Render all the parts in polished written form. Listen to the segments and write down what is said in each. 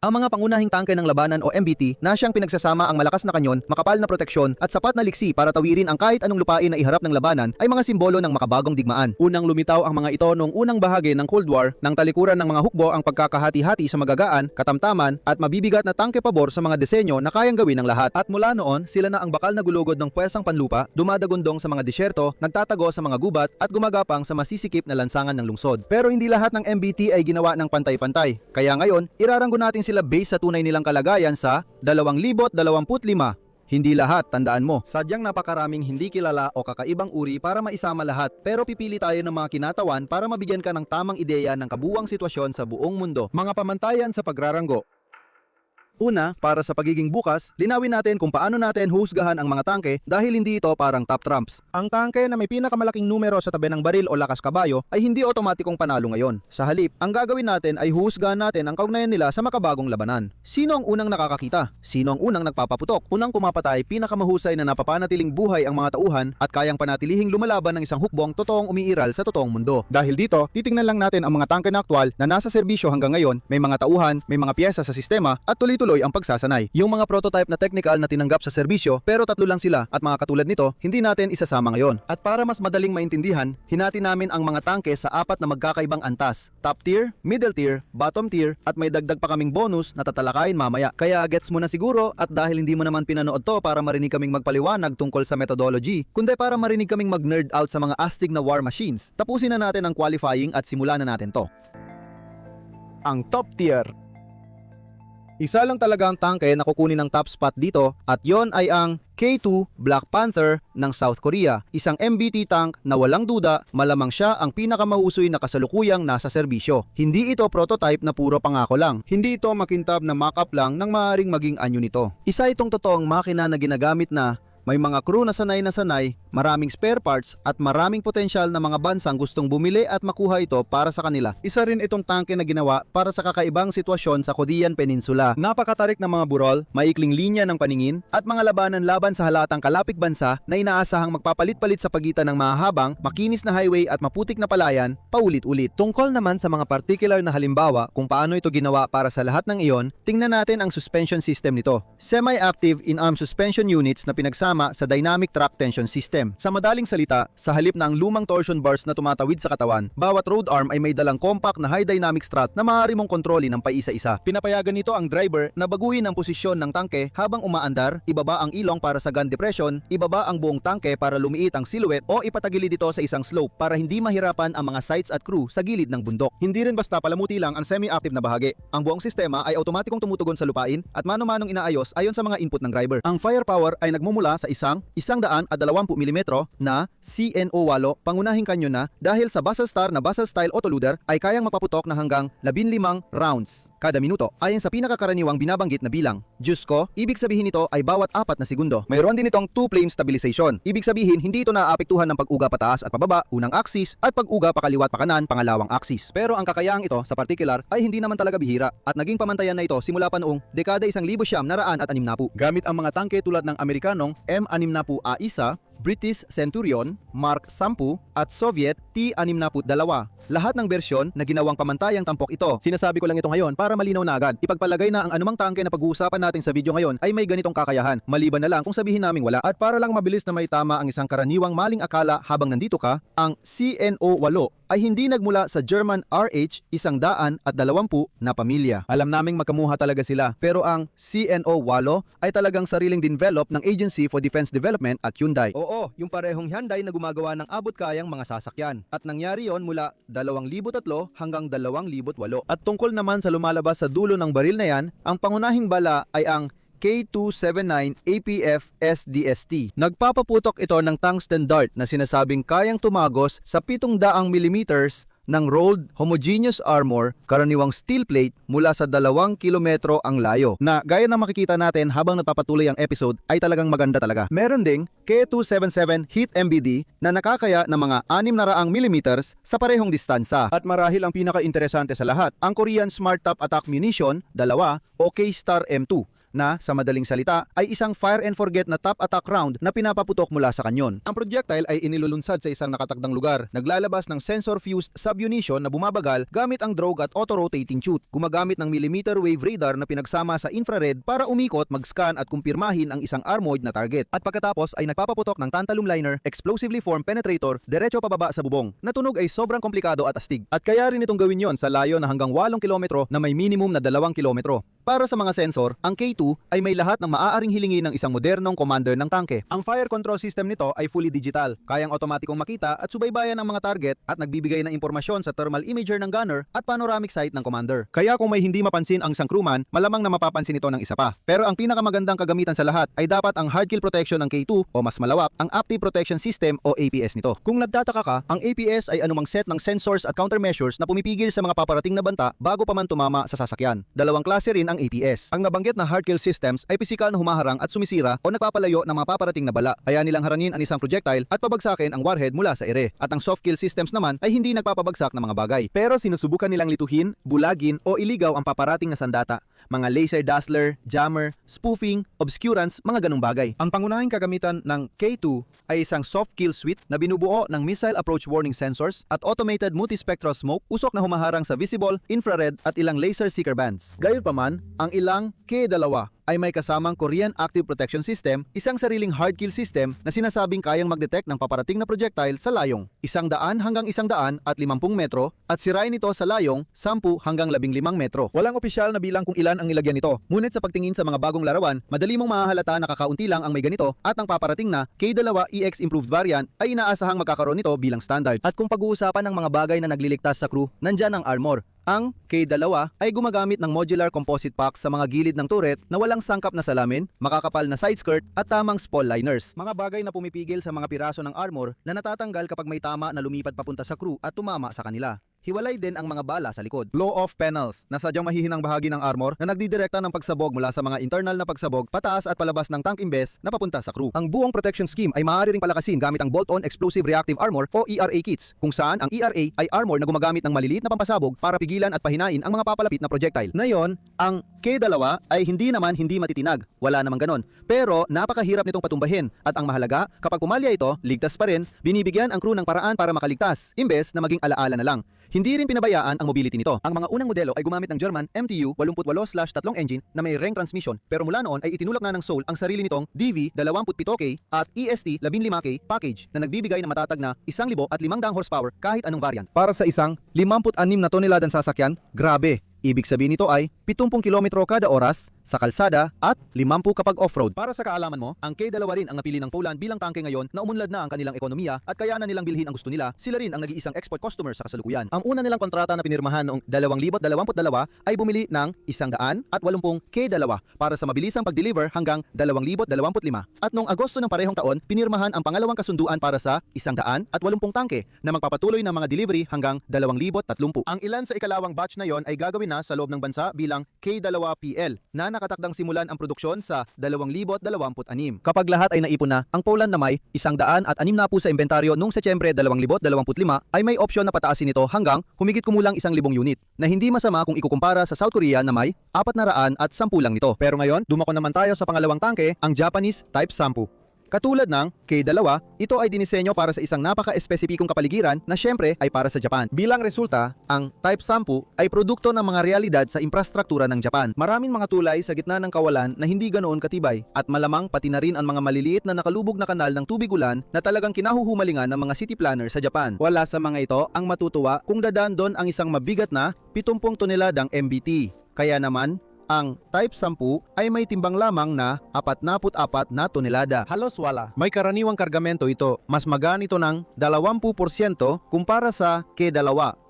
Ang mga pangunahing tangke ng labanan o MBT na siyang pinagsasama ang malakas na kanyon, makapal na proteksyon at sapat na liksi para tawirin ang kahit anong lupain na iharap ng labanan ay mga simbolo ng makabagong digmaan. Unang lumitaw ang mga ito noong unang bahagi ng Cold War nang talikuran ng mga hukbo ang pagkakahati-hati sa magagaan, katamtaman at mabibigat na tangke pabor sa mga disenyo na kayang gawin ng lahat. At mula noon, sila na ang bakal na gulugod ng pwesang panlupa, dumadagundong sa mga disyerto, nagtatago sa mga gubat at gumagapang sa masisikip na lansangan ng lungsod. Pero hindi lahat ng MBT ay ginawa ng pantay-pantay. Kaya ngayon, iraranggo natin sila base sa tunay nilang kalagayan sa 2025. Hindi lahat, tandaan mo. Sadyang napakaraming hindi kilala o kakaibang uri para maisama lahat. Pero pipili tayo ng mga kinatawan para mabigyan ka ng tamang ideya ng kabuuang sitwasyon sa buong mundo. Mga pamantayan sa pagraranggo. Una, para sa pagiging bukas, linawin natin kung paano natin huhusgahan ang mga tangke dahil hindi ito parang top trumps. Ang tangke na may pinakamalaking numero sa tabi ng baril o lakas kabayo ay hindi otomatikong panalo ngayon. Sa halip, ang gagawin natin ay huhusgahan natin ang kaugnayan nila sa makabagong labanan. Sino ang unang nakakakita? Sino ang unang nagpapaputok? Unang kumapatay, pinakamahusay na napapanatiling buhay ang mga tauhan at kayang panatilihing lumalaban ng isang hukbong totoong umiiral sa totoong mundo. Dahil dito, titingnan lang natin ang mga tangke na aktwal na nasa serbisyo hanggang ngayon, may mga tauhan, may mga piyesa sa sistema at tuloy-tuloy ang pagsasanay. Yung mga prototype na technical na tinanggap sa serbisyo pero tatlo lang sila at mga katulad nito, hindi natin isasama ngayon. At para mas madaling maintindihan, hinati namin ang mga tangke sa apat na magkakaibang antas. Top tier, middle tier, bottom tier at may dagdag pa kaming bonus na tatalakayin mamaya. Kaya gets mo na siguro at dahil hindi mo naman pinanood to para marinig kaming magpaliwanag tungkol sa methodology, kundi para marinig kaming mag-nerd out sa mga astig na war machines, tapusin na natin ang qualifying at simulan na natin to. Ang top tier. Isa lang talaga ang tangke na kukunin ng top spot dito at yon ay ang K2 Black Panther ng South Korea. Isang MBT tank na walang duda, malamang siya ang pinakamahusoy na kasalukuyang nasa serbisyo. Hindi ito prototype na puro pangako lang. Hindi ito makintab na mock-up lang ng maaaring maging anyo nito. Isa itong totoong makina na ginagamit na may mga crew na sanay, maraming spare parts at maraming potensyal na mga bansang gustong bumili at makuha ito para sa kanila. Isa rin itong tangke na ginawa para sa kakaibang sitwasyon sa Korean Peninsula. Napakatarik na mga burol, maikling linya ng paningin at mga labanan laban sa halatang kalapig bansa na inaasahang magpapalit-palit sa pagitan ng mahahabang, makinis na highway at maputik na palayan paulit-ulit. Tungkol naman sa mga particular na halimbawa kung paano ito ginawa para sa lahat ng iyon, tingnan natin ang suspension system nito. Semi-active in-arm suspension units na pinagsama sa dynamic track tension system. Sa madaling salita, sa halip na ang lumang torsion bars na tumatawid sa katawan, bawat road arm ay may dalang compact na high dynamic strut na maaari mong kontrolin ng paisa-isa. Pinapayagan nito ang driver na baguhin ang posisyon ng tangke habang umaandar, ibaba ang ilong para sa gun depression, ibaba ang buong tangke para lumiit ang silhouette o ipatagilid dito sa isang slope para hindi mahirapan ang mga sights at crew sa gilid ng bundok. Hindi rin basta palamuti lang ang semi-active na bahagi. Ang buong sistema ay automatikong tumutugon sa lupain at mano-manong inaayos ayon sa mga input ng driver. Ang firepower ay nagmumula sa 120 mm na CNO8 pangunahing kanyon na dahil sa Basel Star na Basel style autoloader ay kayang mapaputok na hanggang 15 rounds kada minuto ayon sa pinakakaraniwang binabanggit na bilang. Diyos ko, ibig sabihin nito ay bawat 4 na segundo. Mayroon din itong two-flame stabilization. Ibig sabihin hindi ito naaapektuhan ng pag-uga pataas at pababa, unang axis at pag-uga pakaliwat pakanan, pangalawang axis. Pero ang kakayahan ito sa particular ay hindi naman talaga bihira at naging pamantayan na ito simula pa noong dekada 1960. Gamit ang mga tangke tulad ng Amerikanong M60A1, British Centurion, Mark 10 at Soviet T-62. Lahat ng bersyon na ginawang pamantayang tampok ito. Sinasabi ko lang ito ngayon para malinaw na agad. Ipagpalagay na ang anumang tangke na pag-uusapan natin sa video ngayon ay may ganitong kakayahan. Maliban na lang kung sabihin naming wala. At para lang mabilis na maitama ang isang karaniwang maling akala habang nandito ka, ang CNO8 ay hindi nagmula sa German RH 120 na pamilya. Alam naming magkamuha talaga sila, pero ang CNO8 ay talagang sariling develop ng Agency for Defense Development at Hyundai. Oo, yung parehong Hyundai na gumagawa ng abot-kayang mga sasakyan. At nangyari yon mula 2003 hanggang 2008. At tungkol naman sa lumalabas sa dulo ng baril na yan, ang pangunahing bala ay ang K279 APF SDST. Nagpapaputok ito ng tungsten dart na sinasabing kayang tumagos sa 700 mm ng rolled homogeneous armor, karaniwang steel plate mula sa 2 kilometro ang layo. Na gaya na makikita natin habang nagpapatuloy ang episode ay talagang maganda talaga. Meron ding K277 Heat MBD na nakakaya ng mga 600 mm sa parehong distansya. At marahil ang pinaka-interesante sa lahat, ang Korean Smart Top Attack Munition 2 o K-Star M2 na sa madaling salita ay isang fire and forget na top attack round na pinapaputok mula sa kanyon. Ang projectile ay inilulunsad sa isang nakatakdang lugar, naglalabas ng sensor-fused submunition na bumabagal gamit ang drogue at auto-rotating chute. Gumagamit ng millimeter wave radar na pinagsama sa infrared para umikot, mag-scan at kumpirmahin ang isang armored na target. At pagkatapos ay nagpapaputok ng tantalum liner, explosively formed penetrator, diretso pababa sa bubong. Natunog ay sobrang komplikado at astig. At kaya rin itong gawin yon sa layo na hanggang 8 kilometro na may minimum na 2 kilometro. Para sa mga sensor, ang K2 ay may lahat ng maaaring hilingin ng isang modernong commander ng tangke. Ang fire control system nito ay fully digital, kayang otomatikong makita at subaybayan ang mga target at nagbibigay ng impormasyon sa thermal imager ng gunner at panoramic sight ng commander. Kaya kung may hindi mapansin ang isang crewman, malamang na mapapansin ito ng isa pa. Pero ang pinakamagandang kagamitan sa lahat ay dapat ang hard kill protection ng K2 o mas malawak, ang Active Protection System o APS nito. Kung nagtataka ka, ang APS ay anumang set ng sensors at countermeasures na pumipigil sa mga paparating na banta bago pa man tumama sa sasakyan. Dalawang klase rin ang APS. Ang nabanggit na hard kill systems ay pisikal na humaharang at sumisira o nagpapalayo ng mga paparating na bala. Kaya nilang harangin ang isang projectile at pabagsakin ang warhead mula sa ere. At ang soft kill systems naman ay hindi nagpapabagsak ng mga bagay. Pero sinusubukan nilang lituhin, bulagin o iligaw ang paparating na sandata. Mga laser dazzler, jammer, spoofing, obscurance, mga ganung bagay. Ang pangunahing kagamitan ng K2 ay isang soft kill suite na binubuo ng missile approach warning sensors at automated multispectral smoke, usok na humaharang sa visible, infrared at ilang laser seeker bands. Gayunpaman, ang ilang K2 ay may kasamang Korean Active Protection System, isang sariling hard kill system na sinasabing kayang mag-detect ng paparating na projectile sa layong 100 hanggang 150 metro at sirain ito sa layong 10 hanggang 15 metro. Walang opisyal na bilang kung ilan ang nilagyan nito, ngunit sa pagtingin sa mga bagong larawan, madali mong mahahalata na kakaunti lang ang may ganito at ang paparating na K2EX Improved variant ay inaasahang magkakaroon nito bilang standard. At kung pag-uusapan ng mga bagay na nagliligtas sa crew, nandyan ang armor. Ang K2 ay gumagamit ng modular composite pack sa mga gilid ng turret na walang sangkap na salamin, makakapal na side skirt at tamang spoil liners. Mga bagay na pumipigil sa mga piraso ng armor na natatanggal kapag may tama na lumipad papunta sa crew at tumama sa kanila. Hiwalay din ang mga bala sa likod. Blow-off panels na sadyang mahihinang bahagi ng armor na nagdidirekta ng pagsabog mula sa mga internal na pagsabog pataas at palabas ng tank imbes na papunta sa crew. Ang buong protection scheme ay maaari ring palakasin gamit ang bolt-on explosive reactive armor o ERA kits, kung saan ang ERA ay armor na gumagamit ng maliliit na pampasabog para pigilan at pahinain ang mga papalapit na projectile. Ngayon, ang K2 ay hindi matitinag. Wala namang ganon. Pero napakahirap nitong patumbahin at ang mahalaga, kapag pumalya ito, ligtas pa rin, binibigyan ang crew ng paraan para makaligtas, imbes na maging alaala na lang. Hindi rin pinabayaan ang mobility nito. Ang mga unang modelo ay gumamit ng German MTU 88/3 engine na may ring transmission, pero mula noon ay itinulak na ng Seoul ang sarili nitong DV27K at EST 15K package na nagbibigay ng matatag na 1,500 horsepower kahit anong variant. Para sa isang 56 na toneladang sasakyan, grabe. Ibig sabihin nito ay 70 kilometro kada oras sa kalsada at 50 kapag off-road. Para sa kaalaman mo, ang K2 rin ang napili ng Poland bilang tangke ngayon na umunlad na ang kanilang ekonomiya at kaya na nilang bilhin ang gusto nila. Sila rin ang nag-iisang export customer sa kasalukuyan. Ang una nilang kontrata na pinirmahan noong 2022 ay bumili ng 180 K2 para sa mabilisang pag-deliver hanggang 2025. At noong Agosto ng parehong taon, pinirmahan ang pangalawang kasunduan para sa 180 tangke na magpapatuloy ng mga delivery hanggang 2030. Ang ilan sa ikalawang batch na yon ay gagawin na sa loob ng bansa bilang K2PL na nakatakdang simulan ang produksyon sa 2026. Kapag lahat ay naipon na, ang Poland na may 160 sa inventaryo noong Setyembre 2025 ay may opsyon na pataasin ito hanggang humigit kumulang 1,000 unit na hindi masama kung ikukumpara sa South Korea na may 410 lang nito. Pero ngayon, dumako naman tayo sa pangalawang tangke, ang Japanese Type 10. Katulad ng K2, ito ay dinisenyo para sa isang napaka-espesipikong kapaligiran na syempre ay para sa Japan. Bilang resulta, ang Type 10 ay produkto ng mga realidad sa infrastruktura ng Japan. Maraming mga tulay sa gitna ng kawalan na hindi ganoon katibay at malamang pati na rin ang mga maliliit na nakalubog na kanal ng tubig ulan na talagang kinahuhumalingan ng mga city planner sa Japan. Wala sa mga ito ang matutuwa kung dadaan doon ang isang mabigat na 70 toneladang MBT. Kaya naman, ang Type 10 ay may timbang lamang na 44 na tonelada. Halos wala. May karaniwang kargamento ito. Mas magaan ito ng 20% kumpara sa K2.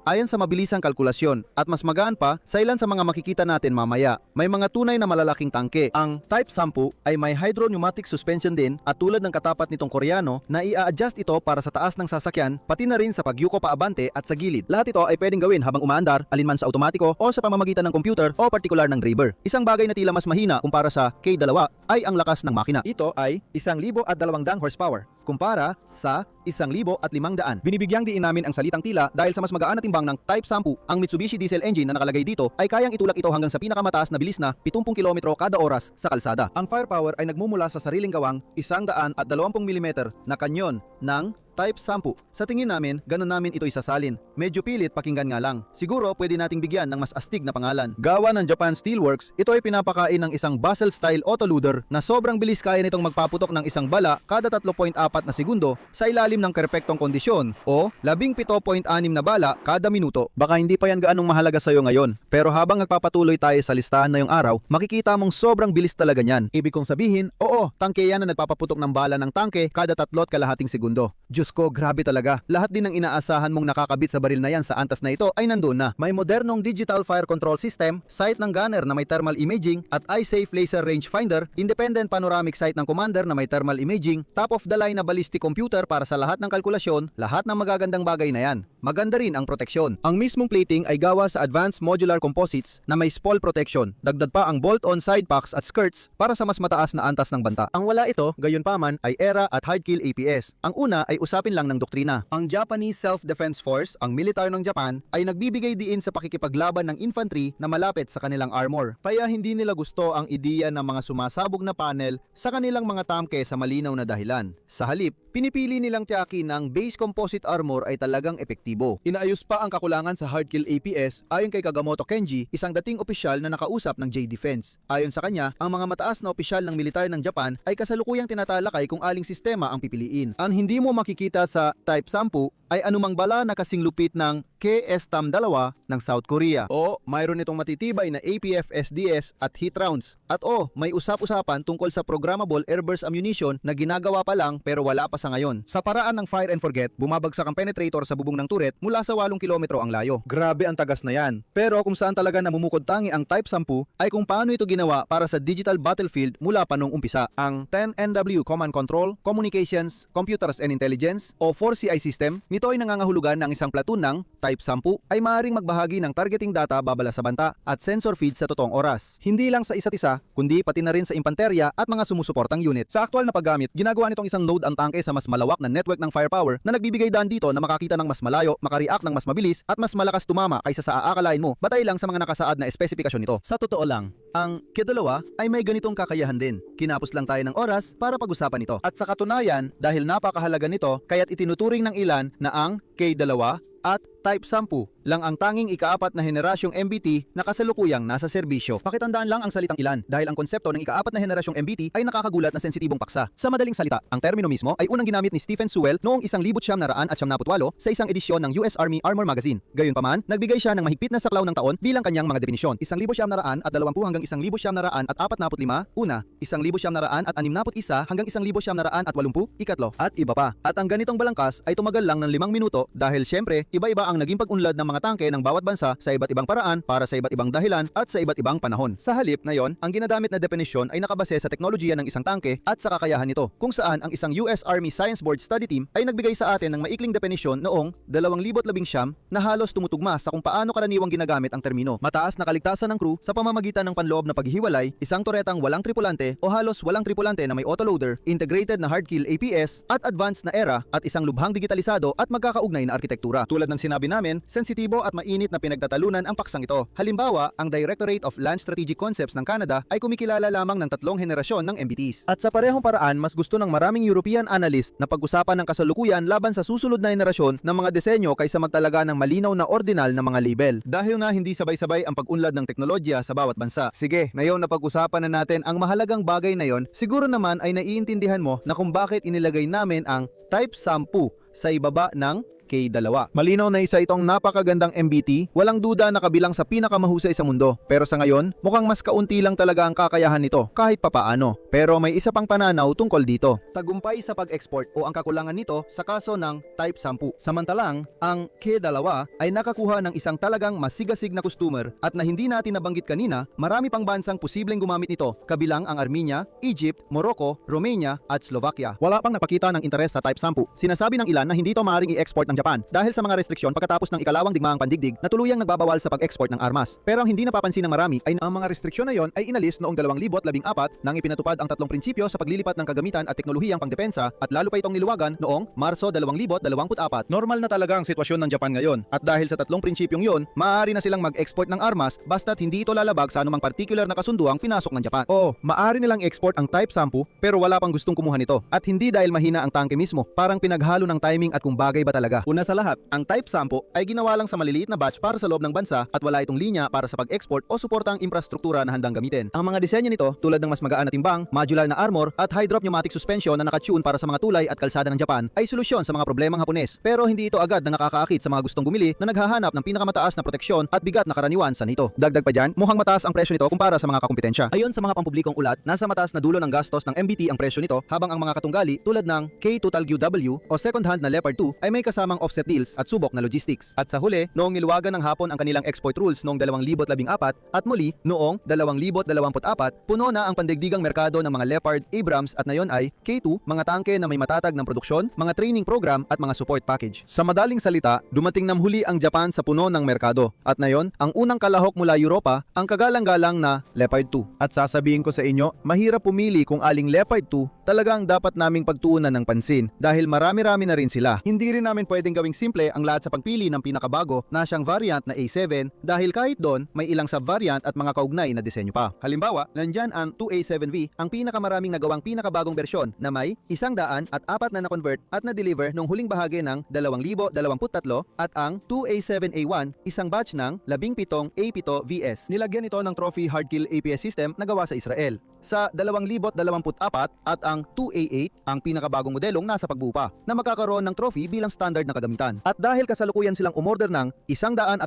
Ayon sa mabilisang kalkulasyon at mas magaan pa sa ilan sa mga makikita natin mamaya. May mga tunay na malalaking tangke. Ang Type 10 ay may hydro-pneumatic suspension din at tulad ng katapat nitong Koreano na i-adjust ito para sa taas ng sasakyan pati na rin sa pagyuko paabante at sa gilid. Lahat ito ay pwedeng gawin habang umaandar, alinman sa automatiko o sa pamamagitan ng computer o partikular ng driver. Isang bagay na tila mas mahina kumpara sa K2 ay ang lakas ng makina. Ito ay 1,200 horsepower kumpara sa 1,500. Binibigyang diin namin ang salitang tila dahil sa mas magaan na timbang ng Type 10, ang Mitsubishi diesel engine na nakalagay dito ay kayang itulak ito hanggang sa pinakamataas na bilis na 70 km kada oras sa kalsada. Ang firepower ay nagmumula sa sariling gawang 120 mm na kanyon ng Type 10. Sa tingin namin, ganun namin ito isasalin. Medyo pilit pakinggan nga lang. Siguro pwede nating bigyan ng mas astig na pangalan. Gawa ng Japan Steelworks, ito ay pinapakain ng isang Basel-style autoloader na sobrang bilis kaya nitong magpaputok ng isang bala kada 3.4 na segundo sa ilalim ng perpektong kondisyon o 17.6 na bala kada minuto. Baka hindi pa yan gaanong mahalaga sa'yo ngayon, pero habang nagpapatuloy tayo sa listahan na yung araw, makikita mong sobrang bilis talaga niyan. Ibig kong sabihin, oo, tangke yan na nagpapaputok ng bala ng tangke kada 3.5 segundo. Diyos ko, grabe talaga. Lahat din ng inaasahan mong nakakabit sa baril na yan sa antas na ito ay nandoon na. May modernong digital fire control system, sight ng gunner na may thermal imaging at eye-safe laser rangefinder, independent panoramic sight ng commander na may thermal imaging, top-of-the-line na ballistic computer para sa lahat ng kalkulasyon, lahat ng magagandang bagay na yan. Maganda rin ang proteksyon. Ang mismong plating ay gawa sa advanced modular composites na may spall protection. Dagdag pa ang bolt-on side packs at skirts para sa mas mataas na antas ng banta. Ang wala ito, gayunpaman, ay ERA at Hardkill APS. Ang una ay usapin lang ng doktrina. Ang Japanese Self-Defense Force, ang militar ng Japan, ay nagbibigay diin sa pakikipaglaban ng infantry na malapit sa kanilang armor. Kaya hindi nila gusto ang ideya ng mga sumasabog na panel sa kanilang mga tamke sa malinaw na dahilan. Sa halip, pinipili nilang tiyakin na ang base composite armor ay talagang epektibo. Inaayos pa ang kakulangan sa Hardkill APS ayon kay Kagamoto Kenji, isang dating opisyal na nakausap ng J-Defense. Ayon sa kanya, ang mga mataas na opisyal ng militar ng Japan ay kasalukuyang tinatalakay kung aling sistema ang pipiliin. Ang hindi mo makikita sa Type 10 ay anumang bala na kasing lupit ng KS-TAM-2 ng South Korea. O mayroon itong matitibay na APF-SDS at heat rounds. At may usap-usapan tungkol sa programmable airburst ammunition na ginagawa pa lang pero wala pa sa ngayon. Sa paraan ng fire and forget, bumabagsak ang penetrator sa bubong ng turret mula sa 8 kilometro ang layo. Grabe ang tagas na yan. Pero kung saan talaga namumukod tangi ang Type 10 ay kung paano ito ginawa para sa digital battlefield mula pa nung umpisa. Ang 10NW Command Control, Communications, Computers and Intelligence o 4CI system, nito ay nangangahulugan ng isang platoon ng Type 10 ay maaaring magbahagi ng targeting data babala sa banta at sensor feed sa totoong oras. Hindi lang sa isa't isa, kundi pati na rin sa impanterya at mga sumusuportang unit. Sa aktual na paggamit, ginagawa nitong isang node ang tangke sa mas malawak na network ng firepower na nagbibigay daan dito na makakita ng mas malayo, makareact ng mas mabilis at mas malakas tumama kaysa sa aakalain mo batay lang sa mga nakasaad na espesifikasyon nito. Sa totoo lang, ang K2 ay may ganitong kakayahan din. Kinapos lang tayo ng oras para pag-usapan ito. At sa katunayan, dahil napakahalaga nito, kaya't itinuturing ng ilan na ang K2 at Type 10 lang ang tanging ika-4 na henerasyong MBT na kasalukuyang nasa serbisyo. Pakitandaan lang ang salitang ilan dahil ang konsepto ng ika-4 na henerasyong MBT ay nakakagulat na sensitibong paksa. Sa madaling salita, ang termino mismo ay unang ginamit ni Stephen Sewell noong 1978 sa isang edisyon ng US Army Armor Magazine. Gayunpaman, nagbigay siya ng mahigpit na saklaw ng taon bilang kanyang mga definisyon. 1920 hanggang 1945, una, 1961 hanggang 1980, ikatlo, at iba pa. At ang ganitong balangkas ay tumagal lang ng 5 minuto dahil syempre, iba-iba ang naging pag-unlad ng mga tangke ng bawat bansa sa iba't ibang paraan para sa iba't ibang dahilan at sa iba't ibang panahon. Sa halip na yon, ang ginadamit na definisyon ay nakabase sa teknolohiya ng isang tangke at sa kakayahan nito, kung saan ang isang US Army Science Board Study Team ay nagbigay sa atin ng maikling definisyon noong 2019 na halos tumutugma sa kung paano karaniwang ginagamit ang termino. Mataas na kaligtasan ng crew sa pamamagitan ng panloob na paghihiwalay, isang toretang walang tripulante o halos walang tripulante na may autoloader, integrated na hardkill APS at advanced na ERA at isang lubhang digitalisado at magkakaugnay na arkitektura. Tulad ng sinabi namin, sensitibo at mainit na pinagtatalunan ang paksang ito. Halimbawa, ang Directorate of Land Strategic Concepts ng Canada ay kumikilala lamang ng 3 henerasyon ng MBTs. At sa parehong paraan, mas gusto ng maraming European analyst na pag-usapan ng kasalukuyan laban sa susunod na henerasyon ng mga disenyo kaysa magtalaga ng malinaw na ordinal na mga label. Dahil nga hindi sabay-sabay ang pag-unlad ng teknolohiya sa bawat bansa. Sige, ngayon na pag-usapan na natin ang mahalagang bagay na yon, siguro naman ay naiintindihan mo na kung bakit inilagay namin ang Type 10 sa ibaba ng K2. Malinaw na isa itong napakagandang MBT, walang duda na kabilang sa pinakamahusay sa mundo. Pero sa ngayon, mukhang mas kaunti lang talaga ang kakayahan nito, kahit papaano. Pero may isa pang pananaw tungkol dito. Tagumpay sa pag-export o ang kakulangan nito sa kaso ng Type 10. Samantalang, ang K2 ay nakakuha ng isang talagang masigasig na customer at na hindi natin nabanggit kanina, marami pang bansang posibleng gumamit nito, kabilang ang Armenia, Egypt, Morocco, Romania at Slovakia. Wala pang napakita ng interes sa Type 10. Sinasabi ng ilan na hindi ito maaaring i-export ng Japan dahil sa mga restriksyon pagkatapos ng ikalawang digmaang pandigdig na tuluyang nagbabawal sa pag-export ng armas. Pero ang hindi napapansin ng marami ay ang mga restriksyon na yon ay inalis noong 2014 nang ipinatupad ang tatlong prinsipyo sa paglilipat ng kagamitan at teknolohiyang pangdepensa at lalo pa itong niluwagan noong Marso 2024. Normal na talaga ang sitwasyon ng Japan ngayon at dahil sa tatlong prinsipyong yon, maaari na silang mag-export ng armas basta't hindi ito lalabag sa anumang particular na kasunduang pinasok ng Japan. Oo, maaari nilang export ang Type 10 pero wala pang gustong kumuha nito at hindi dahil mahina ang tangke mismo, parang pinaghalo ng timing at kung bagay ba talaga. Una sa lahat, ang Type 10 ay ginawa lang sa maliliit na batch para sa loob ng bansa at wala itong linya para sa pag-export o suportang infrastruktura na handang gamitin. Ang mga disenyo nito tulad ng mas magaan na timbang, modular na armor at high drop pneumatic suspension na nakatune para sa mga tulay at kalsada ng Japan ay solusyon sa mga problemang Hapones. Pero hindi ito agad na nakakaakit sa mga gustong bumili na naghahanap ng pinakamataas na proteksyon at bigat na karaniwan sa nito. Dagdag pa dyan, mukhang mataas ang presyo nito kumpara sa mga kakumpetensya. Ayon sa mga pampublikong ulat, nasa mataas na dulo ng gastos ng MBT ang presyo nito habang ang mga katunggali tulad ng K2 TALGUW o second hand na Leopard 2 ay may kasamang offset deals at subok na logistics. At sa huli, noong niluwagan ng Hapon ang kanilang export rules noong 2014 at muli noong 2024, puno na ang pandigdigang merkado ng mga Leopard, Abrams at ngayon ay K2, mga tangke na may matatag ng produksyon, mga training program at mga support package. Sa madaling salita, dumating na muli ang Japan sa puno ng merkado at ngayon ang unang kalahok mula Europa ang kagalang-galang na Leopard 2. At sasabihin ko sa inyo, mahirap pumili kung aling Leopard 2 talagang dapat naming pagtuunan ng pansin dahil marami-rami na rin sila. Hindi rin namin pwedeng gawing simple ang lahat sa pagpili ng pinakabago na siyang variant na A7 dahil kahit doon may ilang sub-variant at mga kaugnay na disenyo pa. Halimbawa, nandyan ang 2A7V, ang pinakamaraming nagawang pinakabagong bersyon na may 104 na na-convert at na-deliver nung huling bahagi ng 2023 at ang 2A7A1, isang batch ng 17 A7VS. Nilagyan ito ng trophy hardkill APS system na gawa sa Israel. Sa 2024 at ang 2A8, ang pinakabagong modelong nasa pagbuo pa, na magkakaroon ng trophy bilang standard na kagamitan. At dahil kasalukuyan silang umorder ng 123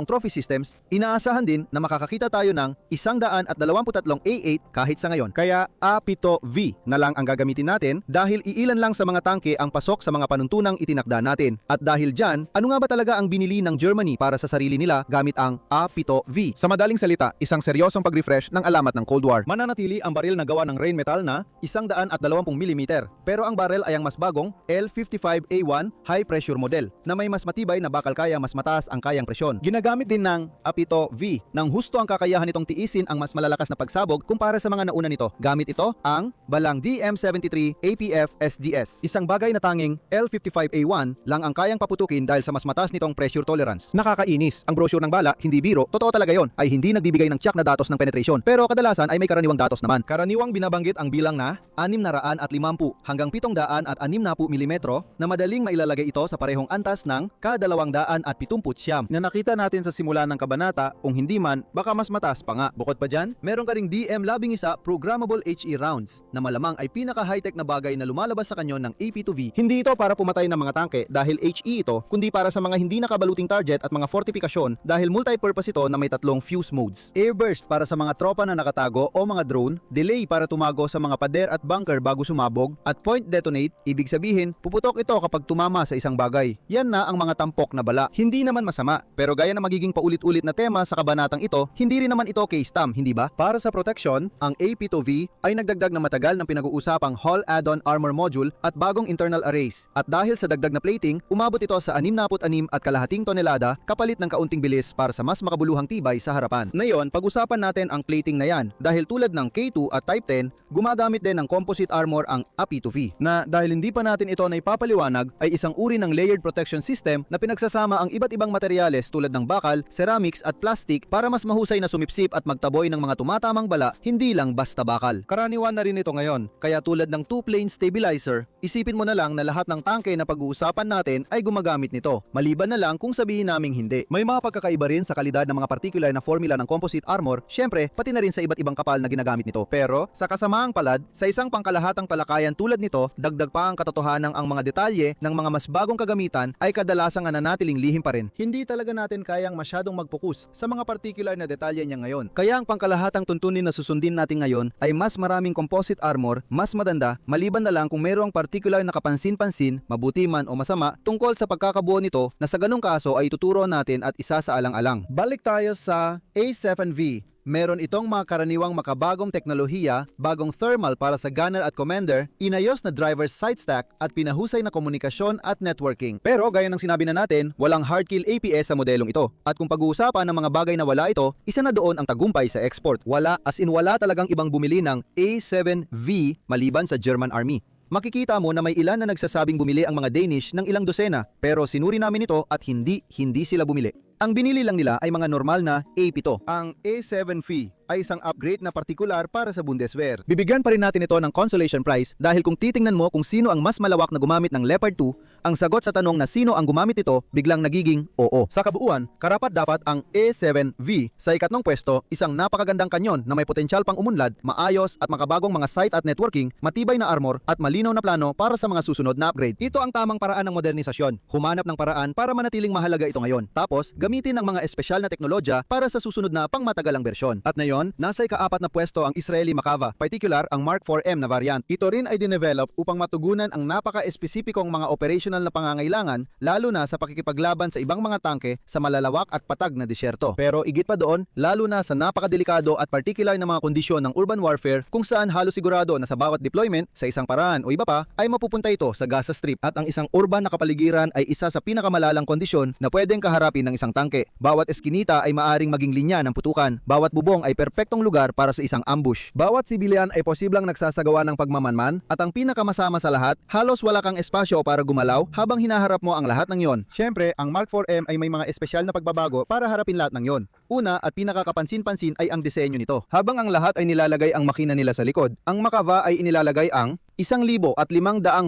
trophy systems, inaasahan din na makakakita tayo ng 123 A8 kahit sa ngayon. Kaya A7V na lang ang gagamitin natin dahil iilan lang sa mga tangke ang pasok sa mga panuntunang itinakda natin. At dahil dyan, ano nga ba talaga ang binili ng Germany para sa sarili nila gamit ang A7V? Sa madaling salita, isang seryosong pag-refresh ng alamat ng Cold War. Mananatili ang baril na gawa ng Rheinmetall na 120 mm, pero ang baril ay ang mas bagong L55A1 high pressure model na may mas matibay na bakal kaya mas mataas ang kayang presyon. Ginagamit din ng A7V nang husto ang kakayahan nitong tiisin ang mas malalakas na pagsabog kumpara sa mga nauna nito. Gamit ito ang balang DM73 APF SDS. Isang bagay na tanging L55A1 lang ang kayang paputukin dahil sa mas mataas nitong pressure tolerance. Nakakainis. Ang brochure ng bala, hindi biro, totoo talaga yon, ay hindi nagbibigay ng tiyak na datos ng penetration, pero kadalasan ay may karaniwang datos naman. Karaniwang binabanggit ang bilang na 650 hanggang 760 mm na madaling mailalagay ito sa parehong antas ng K270 na nakita natin sa simula ng kabanata, kung hindi man, baka mas mataas pa nga. Bukod pa dyan, meron ka ring DM11 programmable HE rounds na malamang ay pinaka-high-tech na bagay na lumalabas sa kanyon ng AP2V. Hindi ito para pumatay ng mga tangke dahil HE ito, kundi para sa mga hindi nakabaluting target at mga fortifikasyon dahil multi-purpose ito na may tatlong fuse modes. Airburst para sa mga tropa na nakatago o mga drone, delay para tumago sa mga pader at bunker bago sumabog, at point detonate, ibig sabihin, puputok ito kapag tumama sa isang bagay. Yan na ang mga tampok na bala. Hindi naman masama, pero gaya na magiging paulit-ulit na tema sa kabanatang ito, hindi rin naman ito K-STAM, hindi ba? Para sa protection, ang AP2V ay nagdagdag na matagal ng pinag-uusapang Hull Add-on Armor Module at bagong internal arrays. At dahil sa dagdag na plating, umabot ito sa 66.5 tonelada kapalit ng kaunting bilis para sa mas makabuluhang tibay sa harapan. Ngayon, pag-usapan natin ang plating na yan dahil tulad ng K2 at Type 10, gumagamit din ng composite armor ang AP2V na dahil hindi pa natin ito na ipapaliwanag ay isang uri ng layered protection system na pinagsasama ang iba't ibang materyales tulad ng bakal, ceramics at plastic para mas mahusay na sumipsip at magtaboy ng mga tumatamang bala, hindi lang basta bakal. Karaniwan na rin ito ngayon, kaya tulad ng two-plane stabilizer, isipin mo na lang na lahat ng tangke na pag-uusapan natin ay gumagamit nito, maliban na lang kung sabihin naming hindi. May mga pagkakaiba rin sa kalidad ng mga particular na formula ng composite armor, syempre pati na rin sa iba't ibang kapal na ginagamit nito. Pero sa kasamaang palad, sa isang pangkalahatang talakayan tulad nito, dagdag pa ang katotohanan ang mga detalye ng mga mas bagong kagamitan ay kadalasang nananatiling lihim pa rin. Hindi talaga natin kayang masyadong mag-focus sa mga particular na detalye niya ngayon. Kaya ang pangkalahatang tuntunin na susundin natin ngayon ay mas maraming composite armor, mas maganda, maliban na lang kung mayroong particular na kapansin-pansin, mabuti man o masama, tungkol sa pagkakabuo nito na sa ganung kaso ay tuturo natin at isa sa alang-alang. Balik tayo sa A7V. meron itong mga karaniwang makabagong teknolohiya, bagong thermal para sa gunner at commander, inayos na driver's sight stack at pinahusay na komunikasyon at networking. Pero gaya ng sinabi na natin, walang hard kill APS sa modelong ito. At kung pag-uusapan ng mga bagay na wala ito, isa na doon ang tagumpay sa export. Wala, as in wala talagang ibang bumili ng A7V maliban sa German Army. Makikita mo na may ilan na nagsasabing bumili ang mga Danish ng ilang dosena, pero sinuri namin ito at hindi sila bumili. Ang binili lang nila ay mga normal na A7. Ang A7V ay isang upgrade na partikular para sa Bundeswehr. Bibigyan pa rin natin ito ng consolation prize dahil kung titingnan mo kung sino ang mas malawak na gumamit ng Leopard 2, ang sagot sa tanong na sino ang gumamit ito biglang nagiging oo. Sa kabuuan, karapat-dapat ang A7V sa ikatlong pwesto, isang napakagandang kanyon na may potensyal pang umunlad, maayos at makabagong mga sight at networking, matibay na armor at malinaw na plano para sa mga susunod na upgrade. Ito ang tamang paraan ng modernisasyon. Humanap ng paraan para manatiling mahalaga ito ngayon. Tapos, gamitin ang mga espesyal na teknolohiya para sa susunod na pangmatagalang bersyon. At ngayon, nasa ika-4 na pwesto ang Israeli Makava, particular ang Mark 4M na variant. Ito rin ay dinevelop upang matugunan ang napaka-espesipikong mga operational na pangangailangan, lalo na sa pakikipaglaban sa ibang mga tangke sa malalawak at patag na disyerto. Pero igit pa doon, lalo na sa napakadelikado at particular na mga kondisyon ng urban warfare kung saan halos sigurado na sa bawat deployment sa isang paraan o iba pa ay mapupunta ito sa Gaza Strip. At ang isang urban na kapaligiran ay isa sa pinakamalalang kondisyon na pwedeng kaharapin ng isang tangke. Bawat eskinita ay maaring maging linya ng putukan. Bawat bubong ay perpektong lugar para sa isang ambush. Bawat sibilyan ay posibleng nagsasagawa ng pagmamanman at ang pinakamasama sa lahat, halos wala kang espasyo para gumalaw habang hinaharap mo ang lahat ng yon. Siyempre, ang Mark 4M ay may mga espesyal na pagbabago para harapin lahat ng yon. Una at pinakakapansin-pansin ay ang disenyo nito. Habang ang lahat ay nilalagay ang makina nila sa likod, ang Makava ay inilalagay ang 1,500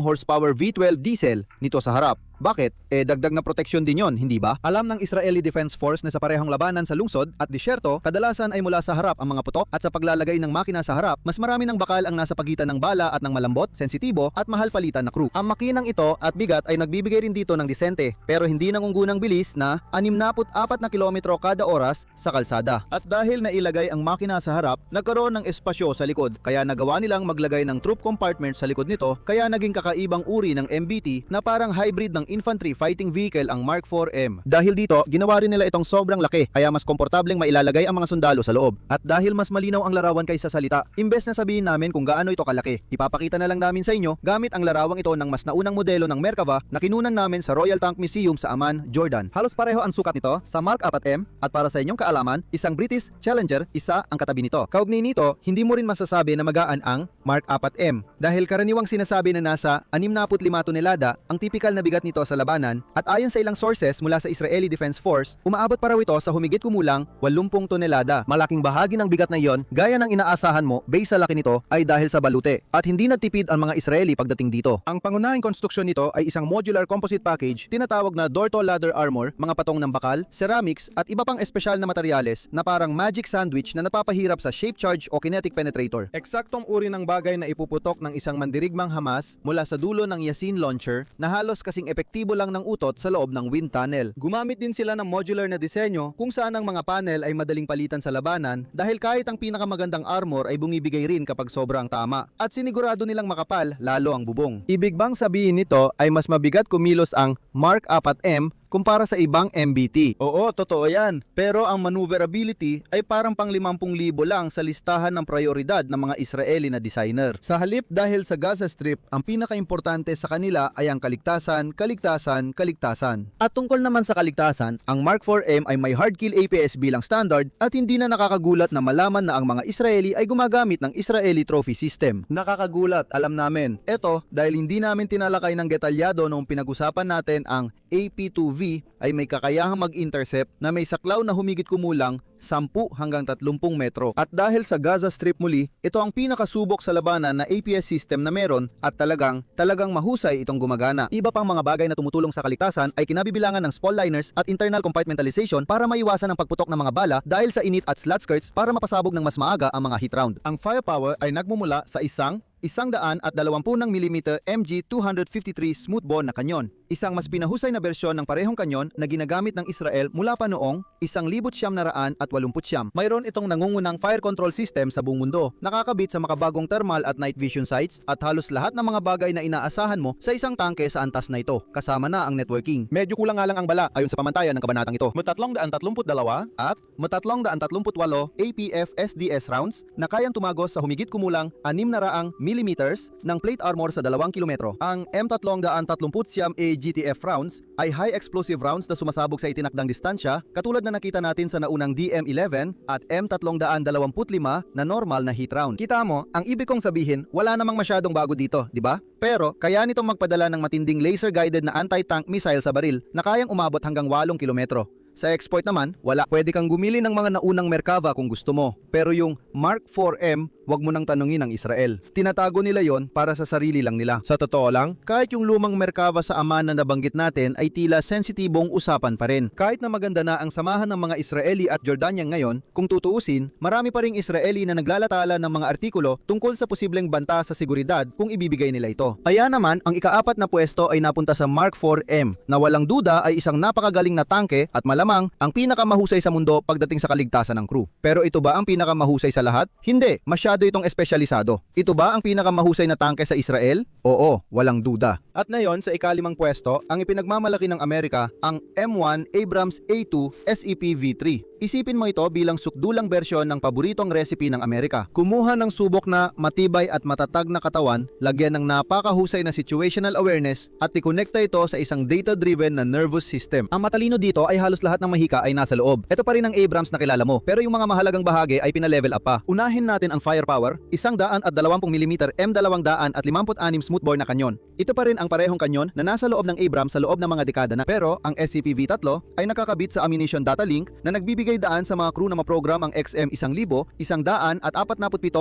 horsepower V12 diesel nito sa harap. Bakit? Dagdag na proteksyon din yon, hindi ba? Alam ng Israeli Defense Force na sa parehong labanan sa lungsod at disyerto, kadalasan ay mula sa harap ang mga putok at sa paglalagay ng makina sa harap, mas marami ng bakal ang nasa pagitan ng bala at ng malambot, sensitibo at mahal palitan na crew. Ang makinang ito at bigat ay nagbibigay rin dito ng disente, pero hindi nangungunang bilis na 64 na kilometro kada oras sa kalsada. At dahil nailagay ang makina sa harap, nagkaroon ng espasyo sa likod, kaya nagawa nilang maglagay ng troop compartment sa likod nito, kaya naging kakaibang uri ng MBT na parang hybrid ng infantry fighting vehicle ang Mark 4M. Dahil dito, ginawa rin nila itong sobrang laki, kaya mas komportableng mailalagay ang mga sundalo sa loob. At dahil mas malinaw ang larawan kaysa salita, imbes na sabihin namin kung gaano ito kalaki, ipapakita na lang namin sa inyo gamit ang larawang ito ng mas naunang modelo ng Merkava na kinunan namin sa Royal Tank Museum sa Amman, Jordan. Halos pareho ang sukat nito sa Mark 4M at para sa inyong kaalaman, isang British Challenger, isa ang katabi nito. Kaugnay nito, hindi mo rin masasabi na magaan ang Mark 4M dahil karaniwang sinasabi na nasa 65 tonelada ang tipikal na bigat nito sa labanan at ayon sa ilang sources mula sa Israeli Defense Force, umaabot pa raw ito sa humigit kumulang 80 tonelada. Malaking bahagi ng bigat na iyon, gaya ng inaasahan mo base sa laki nito, ay dahil sa balute at hindi nagtipid ang mga Israeli pagdating dito. Ang pangunahing konstruksyon nito ay isang modular composite package, tinatawag na door-to-ladder armor, mga patong ng bakal, ceramics at iba pang espesyal na materyales na parang magic sandwich na napapahirap sa shape charge o kinetic penetrator. Eksaktong uri ng bagay na ipuputok ng isang mandirigmang Hamas mula sa dulo ng Yasin launcher na halos kasing epektibo lang ng utot sa loob ng wind tunnel. Gumamit din sila ng modular na disenyo kung saan ang mga panel ay madaling palitan sa labanan dahil kahit ang pinakamagandang armor ay bumibigay rin kapag sobrang tama. At sinigurado nilang makapal lalo ang bubong. Ibig bang sabihin nito ay mas mabigat kumilos ang Mark 4M kumpara sa ibang MBT? Oo, totoo yan. Pero ang maneuverability ay parang pang 50,000 lang sa listahan ng prioridad ng mga Israeli na designer. Sa halip dahil sa Gaza Strip, ang pinakaimportante sa kanila ay ang kaligtasan. At tungkol naman sa kaligtasan, ang Mark 4M ay may hard kill APS bilang standard at hindi na nakakagulat na malaman na ang mga Israeli ay gumagamit ng Israeli Trophy System. Nakakagulat, alam namin. Eto, dahil hindi namin tinalakay ng detalyado noong pinag-usapan natin ang AP2V ay may kakayahang mag-intercept na may saklaw na humigit kumulang 10 hanggang 30 metro. At dahil sa Gaza Strip muli, ito ang pinakasubok sa labanan na APS system na meron at talagang mahusay itong gumagana. Iba pang mga bagay na tumutulong sa kaligtasan ay kinabibilangan ng spall liners at internal compartmentalization para maiwasan ang pagputok ng mga bala dahil sa init at slat skirts para mapasabog ng mas maaga ang mga hit round. Ang firepower ay nagmumula sa 120 mm MG253 smoothbore na kanyon. Isang mas pinahusay na bersyon ng parehong kanyon na ginagamit ng Israel mula pa noong 1940 80. Mayroon itong nangungunang fire control system sa buong mundo, nakakabit sa makabagong thermal at night vision sights at halos lahat ng mga bagay na inaasahan mo sa isang tangke sa antas na ito, kasama na ang networking. Medyo kulang nga lang ang bala ayon sa pamantayan ng kabanatang ito. May 332 at 338 APF SDS rounds na kayang tumagos sa humigit kumulang 600 mm ng plate armor sa 2 kilometro. Ang M337 AGTF rounds ay high explosive rounds na sumasabog sa itinakdang distansya, katulad na nakita natin sa naunang DM11 at M325 na normal na heat round. Kita mo, ang ibig kong sabihin, wala namang masyadong bago dito, di ba? Pero kaya nitong magpadala ng matinding laser-guided na anti-tank missile sa baril na kayang umabot hanggang 8 kilometro. Sa export naman, wala. Pwede kang gumili ng mga naunang Merkava kung gusto mo. Pero yung Mark 4M, wag mo nang tanungin ang Israel. Tinatago nila yon para sa sarili lang nila. Sa totoo lang, kahit yung lumang Merkava sa Amman na nabanggit natin ay tila sensitibong usapan pa rin. Kahit na maganda na ang samahan ng mga Israeli at Jordanian ngayon, kung tutuusin, marami pa ring Israeli na naglalatala ng mga artikulo tungkol sa posibleng banta sa seguridad kung ibibigay nila ito. Kaya naman, ang ika-4 na pwesto ay napunta sa Mark 4M na walang duda ay isang napakagaling na tangke at malamang ang pinakamahusay sa mundo pagdating sa kaligtasan ng crew. Pero ito ba ang pinakamahusay sa lahat? Hindi, masyado itong espesyalisado. Ito ba ang pinakamahusay na tangke sa Israel? Oo, walang duda. At ngayon sa ika-5 pwesto, ang ipinagmamalaki ng Amerika ang M1 Abrams A2 SEP V3. Isipin mo ito bilang sukdulang bersyon ng paboritong recipe ng Amerika. Kumuha ng subok na matibay at matatag na katawan, lagyan ng napakahusay na situational awareness at ikonekta ito sa isang data-driven na nervous system. Ang matalino dito ay halos lahat ng mahika ay nasa loob. Ito pa rin ang Abrams na kilala mo, pero yung mga mahalagang bahagi ay pinalevel up pa. Unahin natin ang firepower, 120 mm M200 at 56 smoothbore na kanyon. Ito pa rin ang parehong kanyon na nasa loob ng Abrams sa loob ng mga dekada na. Pero ang SCP V3 ay nakakabit sa ammunition data link na nagbibigay daan sa mga crew na maprogram ang XM1000, 147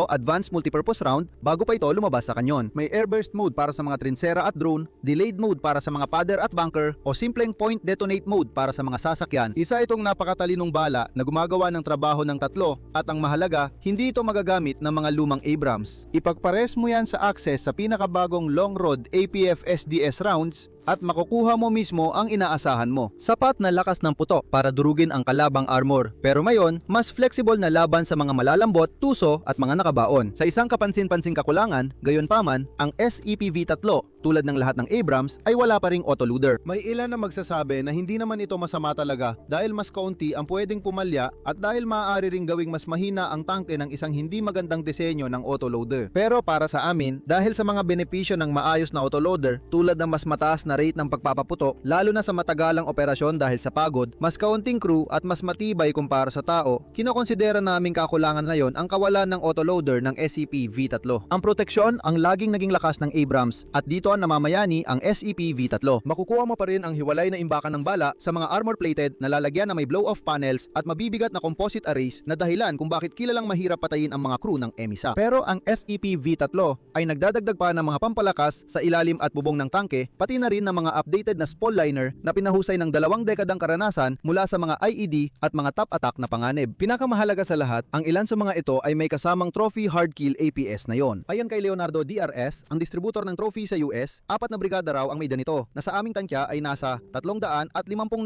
advanced multipurpose round bago pa ito lumabas sa kanyon. May airburst mode para sa mga trinsera at drone, delayed mode para sa mga padder at bunker, o simpleng point detonate mode para sa mga sasakyan. Isa itong napakatalinong bala na gumagawa ng trabaho ng tatlo, at ang mahalaga, hindi ito magagamit ng mga lumang Abrams. Ipagpares mo yan sa access sa pinakabagong long rod APF SDS rounds at makukuha mo mismo ang inaasahan mo. Sapat na lakas ng putok para durugin ang kalabang armor, pero mayon, mas flexible na laban sa mga malalambot, tuso at mga nakabaon. Sa isang kapansin-pansing kakulangan, gayon paman, ang SEP V3 tulad ng lahat ng Abrams ay wala pa ring autoloader. May ilan na magsasabi na hindi naman ito masama talaga dahil mas kaunti ang pwedeng pumalya at dahil maaari ring gawing mas mahina ang tangke ng isang hindi magandang disenyo ng autoloader. Pero para sa amin, dahil sa mga benepisyo ng maayos na autoloader tulad ng mas mataas na rate ng pagpapaputok, lalo na sa matagalang operasyon dahil sa pagod, mas kaunting crew at mas matibay kumpara sa tao, kinokonsidera naming kakulangan na yon ang kawalan ng autoloader ng SCP V3. Ang proteksyon ang laging naging lakas ng Abrams at dito ang namamayani ang SCP V3. Makukuha mo pa rin ang hiwalay na imbakan ng bala sa mga armor-plated na lalagyan na may blow-off panels at mabibigat na composite arrays na dahilan kung bakit kilalang mahirap patayin ang mga crew ng EMISA. Pero ang SCP V3 ay nagdadagdag pa ng mga pampalakas sa ilalim at bubong ng tangke, pati na rin ng mga updated na spall liner na pinahusay ng 2 dekadang karanasan mula sa mga IED at mga top attack na panganib. Pinakamahalaga sa lahat, ang ilan sa mga ito ay may kasamang trophy hard kill APS na yon. Ayon kay Leonardo DRS, ang distributor ng trophy sa US, 4 na brigada raw ang may ganito, na sa aming tankya ay nasa 350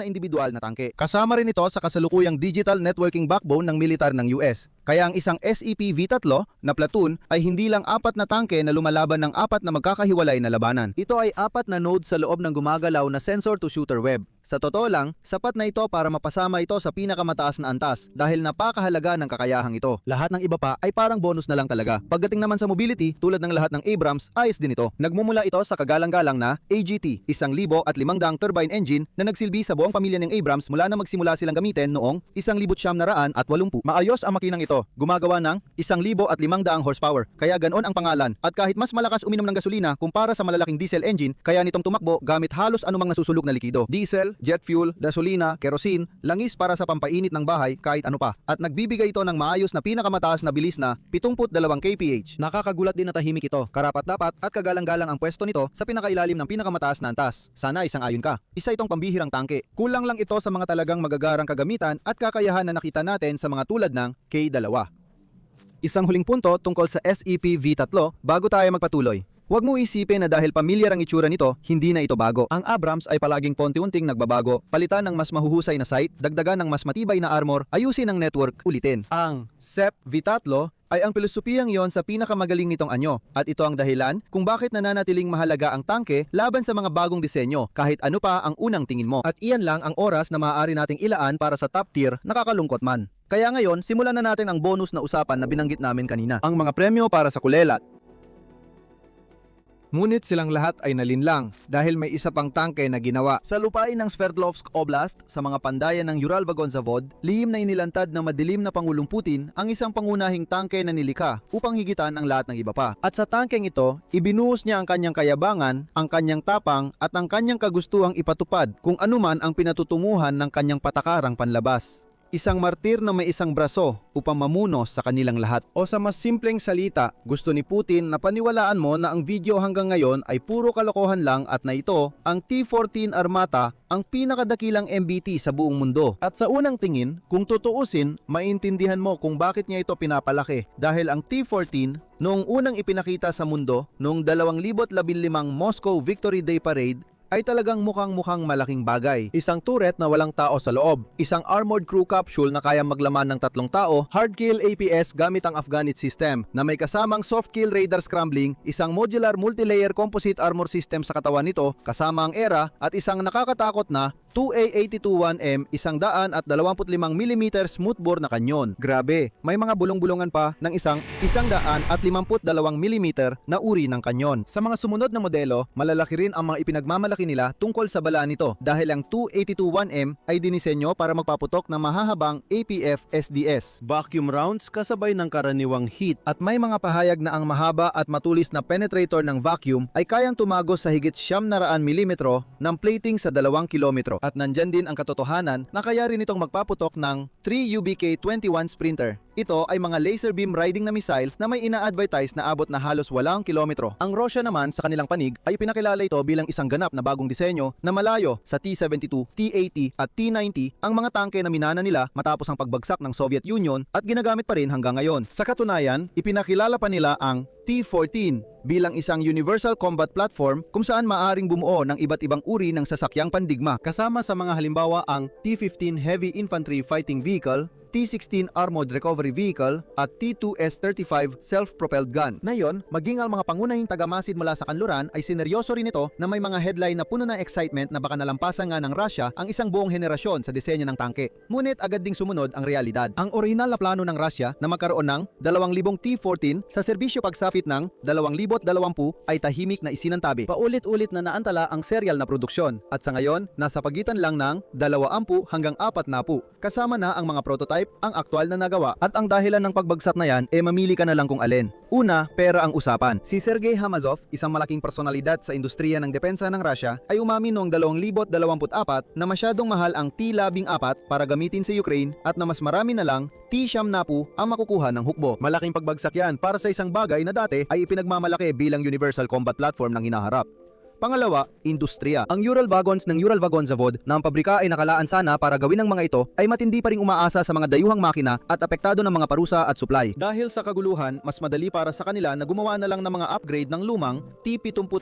na individual na tangke. Kasama rin ito sa kasalukuyang digital networking backbone ng militar ng US. Kaya ang isang SEP V3 na platoon ay hindi lang 4 na tangke na lumalaban ng 4 na magkakahiwalay na labanan. Ito ay 4 na node sa loob ng gumagalaw na sensor-to-shooter web. Sa totoo lang, sapat na ito para mapasama ito sa pinakamataas na antas dahil napakahalaga ng kakayahang ito. Lahat ng iba pa ay parang bonus na lang talaga. Pagdating naman sa mobility, tulad ng lahat ng Abrams, ayos din ito. Nagmumula ito sa kagalang-galang na AGT, 1,500 turbine engine na nagsilbi sa buong pamilya ng Abrams mula na magsimula silang gamitin noong 1980. Maayos ang makinang ito, gumagawa ng 1,500 horsepower, kaya ganon ang pangalan. At kahit mas malakas uminom ng gasolina kumpara sa malalaking diesel engine, kaya nitong tumakbo gamit halos anumang nasusulog na likido. Diesel, jet fuel, gasolina, kerosene, langis para sa pampainit ng bahay, kahit ano pa. At nagbibigay ito ng maayos na pinakamataas na bilis na 72 kph. Nakakagulat din na tahimik ito. Karapat-dapat at kagalang-galang ang pwesto nito sa pinakailalim ng pinakamataas na antas. Sana isang-ayon ka. Isa itong pambihirang tangke. Kulang lang ito sa mga talagang magagarang kagamitan at kakayahan na nakita natin sa mga tulad ng K2. Isang huling punto tungkol sa SEP V3 bago tayo magpatuloy. Huwag mo isipin na dahil pamilyar ang itsura nito, hindi na ito bago. Ang Abrams ay palaging paunti-unting nagbabago, palitan ng mas mahuhusay na sight, dagdagan ng mas matibay na armor, ayusin ang network, ulitin. Ang SEP V3 ay ang pilosopiyang yon sa pinakamagaling nitong anyo at ito ang dahilan kung bakit nananatiling mahalaga ang tangke laban sa mga bagong disenyo kahit ano pa ang unang tingin mo. At iyan lang ang oras na maaari nating ilaan para sa top tier, nakakalungkot man. Kaya ngayon, simulan na natin ang bonus na usapan na binanggit namin kanina. Ang mga premyo para sa kulelat. Ngunit silang lahat ay nalinlang dahil may isa pang tangke na ginawa. Sa lupain ng Sverdlovsk Oblast, sa mga pandayan ng Ural-Vagon-Zavod, lihim na inilantad ng madilim na Pangulong Putin ang isang pangunahing tangke na nilikha upang higitan ang lahat ng iba pa. At sa tangkeng ito, ibinuhos niya ang kanyang kayabangan, ang kanyang tapang at ang kanyang kagustuhang ipatupad kung anuman ang pinatutunguhan ng kanyang patakarang panlabas. Isang martir na may isang braso upang mamuno sa kanilang lahat. O sa mas simpleng salita, gusto ni Putin na paniwalaan mo na ang video hanggang ngayon ay puro kalokohan lang at na ito, ang T-14 Armata, ang pinakadakilang MBT sa buong mundo. At sa unang tingin, kung tutuusin, maintindihan mo kung bakit niya ito pinapalaki. Dahil ang T-14, noong unang ipinakita sa mundo, noong 2015 Moscow Victory Day Parade, ay talagang mukhang malaking bagay. Isang turret na walang tao sa loob, isang armored crew capsule na kayang maglaman ng 3 tao, hard kill APS gamit ang Afghanit system na may kasamang soft kill radar scrambling, isang modular multilayer composite armor system sa katawan nito kasama ang ERA at isang nakakatakot na 2A82-1M 125mm smoothbore na kanyon. Grabe, may mga bulong-bulungan pa ng isang 152mm na uri ng kanyon. Sa mga sumunod na modelo, malalaki rin ang mga ipinagmamalaki nila tungkol sa bala nito dahil ang 282-1M ay dinisenyo para magpaputok ng mahahabang APF SDS. Vacuum rounds kasabay ng karaniwang heat at may mga pahayag na ang mahaba at matulis na penetrator ng vacuum ay kayang tumagos sa higit 900mm ng plating sa 2 kilometro. At nandyan din ang katotohanan na kaya rin itong magpaputok ng 3 UBK-21 Sprinter. Ito ay mga laser beam riding na missile na may ina-advertise na abot na halos 8 kilometro. Ang Russia naman sa kanilang panig ay pinakilala ito bilang isang ganap na bagong disenyo na malayo sa T-72, T-80 at T-90 ang mga tangke na minana nila matapos ang pagbagsak ng Soviet Union at ginagamit pa rin hanggang ngayon. Sa katunayan, ipinakilala pa nila ang T-14 bilang isang universal combat platform kung saan maaring bumuo ng iba't ibang uri ng sasakyang pandigma. Kasama sa mga halimbawa ang T-15 Heavy Infantry Fighting Vehicle, T-16 Armored Recovery Vehicle at T-2S-35 Self-Propelled Gun. Ngayon, maging ang mga pangunahing tagamasid mula sa kanluran ay sineryoso rin ito na may mga headline na puno ng excitement na baka nalampasan nga ng Russia ang isang buong henerasyon sa disenyo ng tangke. Ngunit agad ding sumunod ang realidad. Ang orihinal na plano ng Russia na magkaroon ng 2,000 T-14 sa serbisyo pagsapit ng 2020 ay tahimik na isinantabi. Paulit-ulit na naantala ang serial na produksyon at sa ngayon, nasa pagitan lang ng 20 hanggang 40. Kasama na ang mga prototype ang aktwal na nagawa at ang dahilan ng pagbagsak na yan mamili ka na lang kung alin. Una, pera ang usapan. Si Sergei Hamazov, isang malaking personalidad sa industriya ng depensa ng Russia, ay umamin noong 2024 na masyadong mahal ang T-14 para gamitin sa Ukraine at na mas marami na lang T-70 ang makukuha ng hukbo. Malaking pagbagsak yan para sa isang bagay na dati ay ipinagmamalaki bilang universal combat platform ng hinaharap. Pangalawa, industriya. Ang Ural Wagons ng Ural-Vagon-Zavod na ang pabrika ay nakalaan sana para gawin ng mga ito ay matindi pa ring umaasa sa mga dayuhang makina at apektado ng mga parusa at supply. Dahil sa kaguluhan, mas madali para sa kanila na gumawa na lang ng mga upgrade ng lumang T-72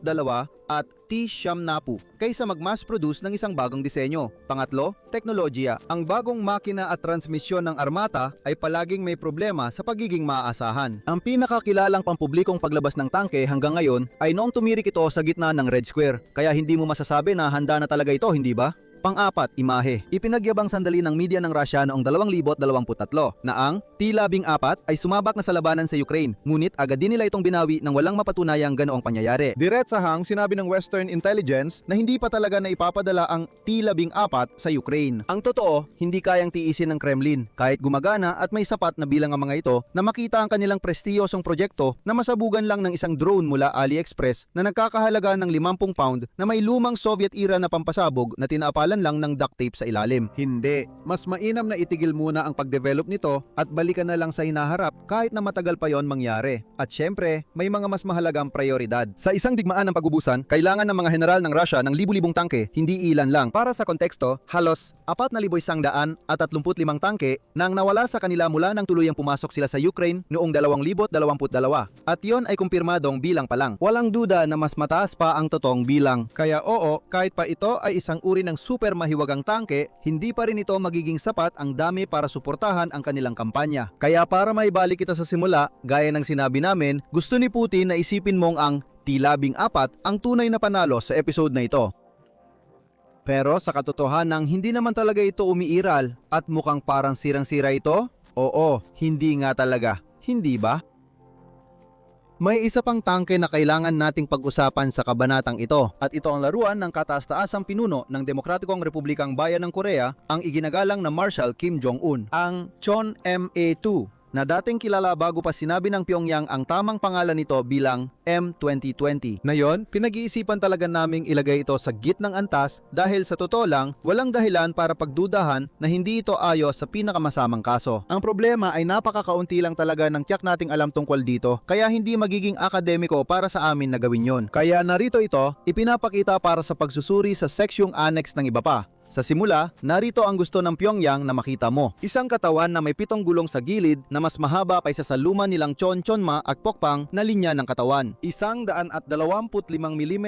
at T-70 kaysa mag-mass produce ng isang bagong disenyo. Pangatlo, teknolohiya. Ang bagong makina at transmisyon ng Armata ay palaging may problema sa pagiging maaasahan. Ang pinakakilalang pampublikong paglabas ng tangke hanggang ngayon ay noong tumirik ito sa gitna ng Red Square. Kaya hindi mo masasabi na handa na talaga ito, hindi ba? Pang-apat, imahe. Ipinagyabang sandali ng media ng Russia noong 2023 na ang T-14 ay sumabak na sa labanan sa Ukraine, ngunit agad din nila itong binawi nang walang mapatunayang ganoong pangyayari. Diretsahang sinabi ng Western Intelligence na hindi pa talaga na ipapadala ang T-14 sa Ukraine. Ang totoo, hindi kayang tiisin ng Kremlin kahit gumagana at may sapat na bilang ang mga ito na makita ang kanilang prestiyosong proyekto na masabugan lang ng isang drone mula AliExpress na nagkakahalaga ng 50 pound na may lumang Soviet era na pampasabog na tinaapala pagtanggalan lang ng duct tape sa ilalim. Hindi. Mas mainam na itigil muna ang pagdevelop nito at balikan na lang sa hinaharap kahit na matagal pa yon mangyari. At syempre, may mga mas mahalagang prioridad. Sa isang digmaan ng pag-ubusan, kailangan ng mga general ng Russia ng libu-libong tangke, hindi ilan lang. Para sa konteksto, halos 4,135 tangke nang nawala sa kanila mula nang tuluyang pumasok sila sa Ukraine noong 2022. At yon ay kumpirmadong bilang pa lang. Walang duda na mas mataas pa ang totoong bilang. Kaya oo, kahit pa ito ay isang uri ng super mahiwagang tangke, hindi pa rin ito magiging sapat ang dami para suportahan ang kanilang kampanya. Kaya para maibalik kita sa simula, gaya ng sinabi namin, gusto ni Putin na isipin mong ang T-14 ang tunay na panalo sa episode na ito. Pero sa katotohanan, hindi naman talaga ito umiiral at mukhang parang sirang-sira ito? Oo, hindi nga talaga. Hindi ba? May isa pang tangke na kailangan nating pag-usapan sa kabanatang ito at ito ang laruan ng kataas-taasang pinuno ng Demokratikong Republikang Bayan ng Korea, ang iginagalang na Marshal Kim Jong-un, ang Chonma-2 na dating kilala bago pa sinabi ng Pyongyang ang tamang pangalan nito bilang M2020. Ngayon, pinag-iisipan talaga naming ilagay ito sa gitnang antas dahil sa totoo lang, walang dahilan para pagdudahan na hindi ito ayos sa pinakamasamang kaso. Ang problema ay napakakaunti lang talaga ng tiyak nating alam tungkol dito, kaya hindi magiging akademiko para sa amin na gawin yon. Kaya narito ito, ipinapakita para sa pagsusuri sa seksyong annex ng iba pa. Sa simula, narito ang gusto ng Pyongyang na makita mo. Isang katawan na may 7 gulong sa gilid na mas mahaba kaysa sa luma nilang Chonma at Pokpang na linya ng katawan. 125 mm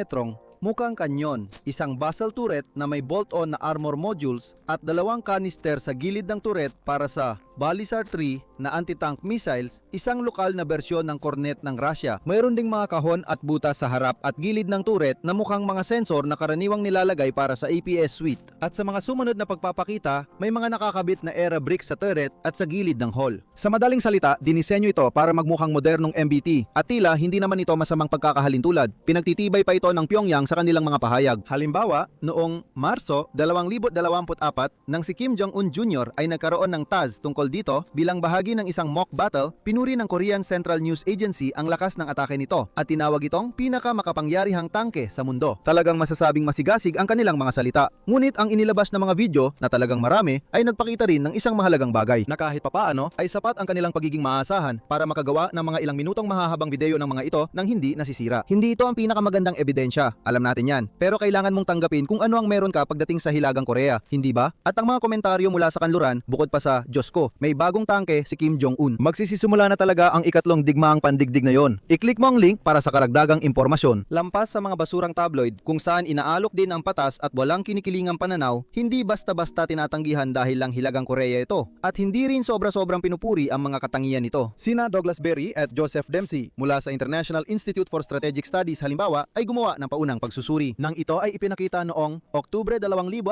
mukhang kanyon, isang basal turret na may bolt-on na armor modules at 2 kanister sa gilid ng turret para sa Balisar 3 na anti-tank missiles, isang lokal na bersyon ng kornet ng Russia. Mayroon ding mga kahon at butas sa harap at gilid ng turret na mukhang mga sensor na karaniwang nilalagay para sa APS suite. At sa mga sumunod na pagpapakita, may mga nakakabit na era bricks sa turret at sa gilid ng hull. Sa madaling salita, dinisenyo ito para magmukhang modernong MBT at tila hindi naman ito masamang pagkakahalintulad. Pinagtitibay pa ito ng Pyongyang sa kanilang mga pahayag. Halimbawa, noong Marso 2024 nang si Kim Jong-un Jr. ay nagkaroon ng TASS tungkol dito bilang bahagi ng isang mock battle, pinuri ng Korean Central News Agency ang lakas ng atake nito at tinawag itong pinakamakapangyarihang tangke sa mundo. Talagang masasabing masigasig ang kanilang mga salita. Ngunit ang inilabas na mga video na talagang marami ay nagpakita rin ng isang mahalagang bagay na kahit papaano ay sapat ang kanilang pagiging maasahan para makagawa ng mga ilang minutong mahahabang video ng mga ito nang hindi nasisira. Hindi ito ang pinakamagandang ebidensya, alam natin yan, pero kailangan mong tanggapin kung ano ang meron ka pagdating sa Hilagang Korea, hindi ba? At ang mga komentaryo mula sa kanluran, bukod pa sa Diyos ko, may bagong tangke si Kim Jong-un. Magsisisimula na talaga ang ikatlong digmaang pandigdig na yon. I-click mo ang link para sa karagdagang impormasyon. Lampas sa mga basurang tabloid kung saan inaalok din ang patas at walang kinikilingang pananaw, hindi basta-basta tinatanggihan dahil lang Hilagang Korea ito. At hindi rin sobra-sobrang pinupuri ang mga katangian nito. Sina Douglas Berry at Joseph Dempsey mula sa International Institute for Strategic Studies halimbawa ay gumawa ng paunang pagsusuri. Nang ito ay ipinakita noong Oktubre 2020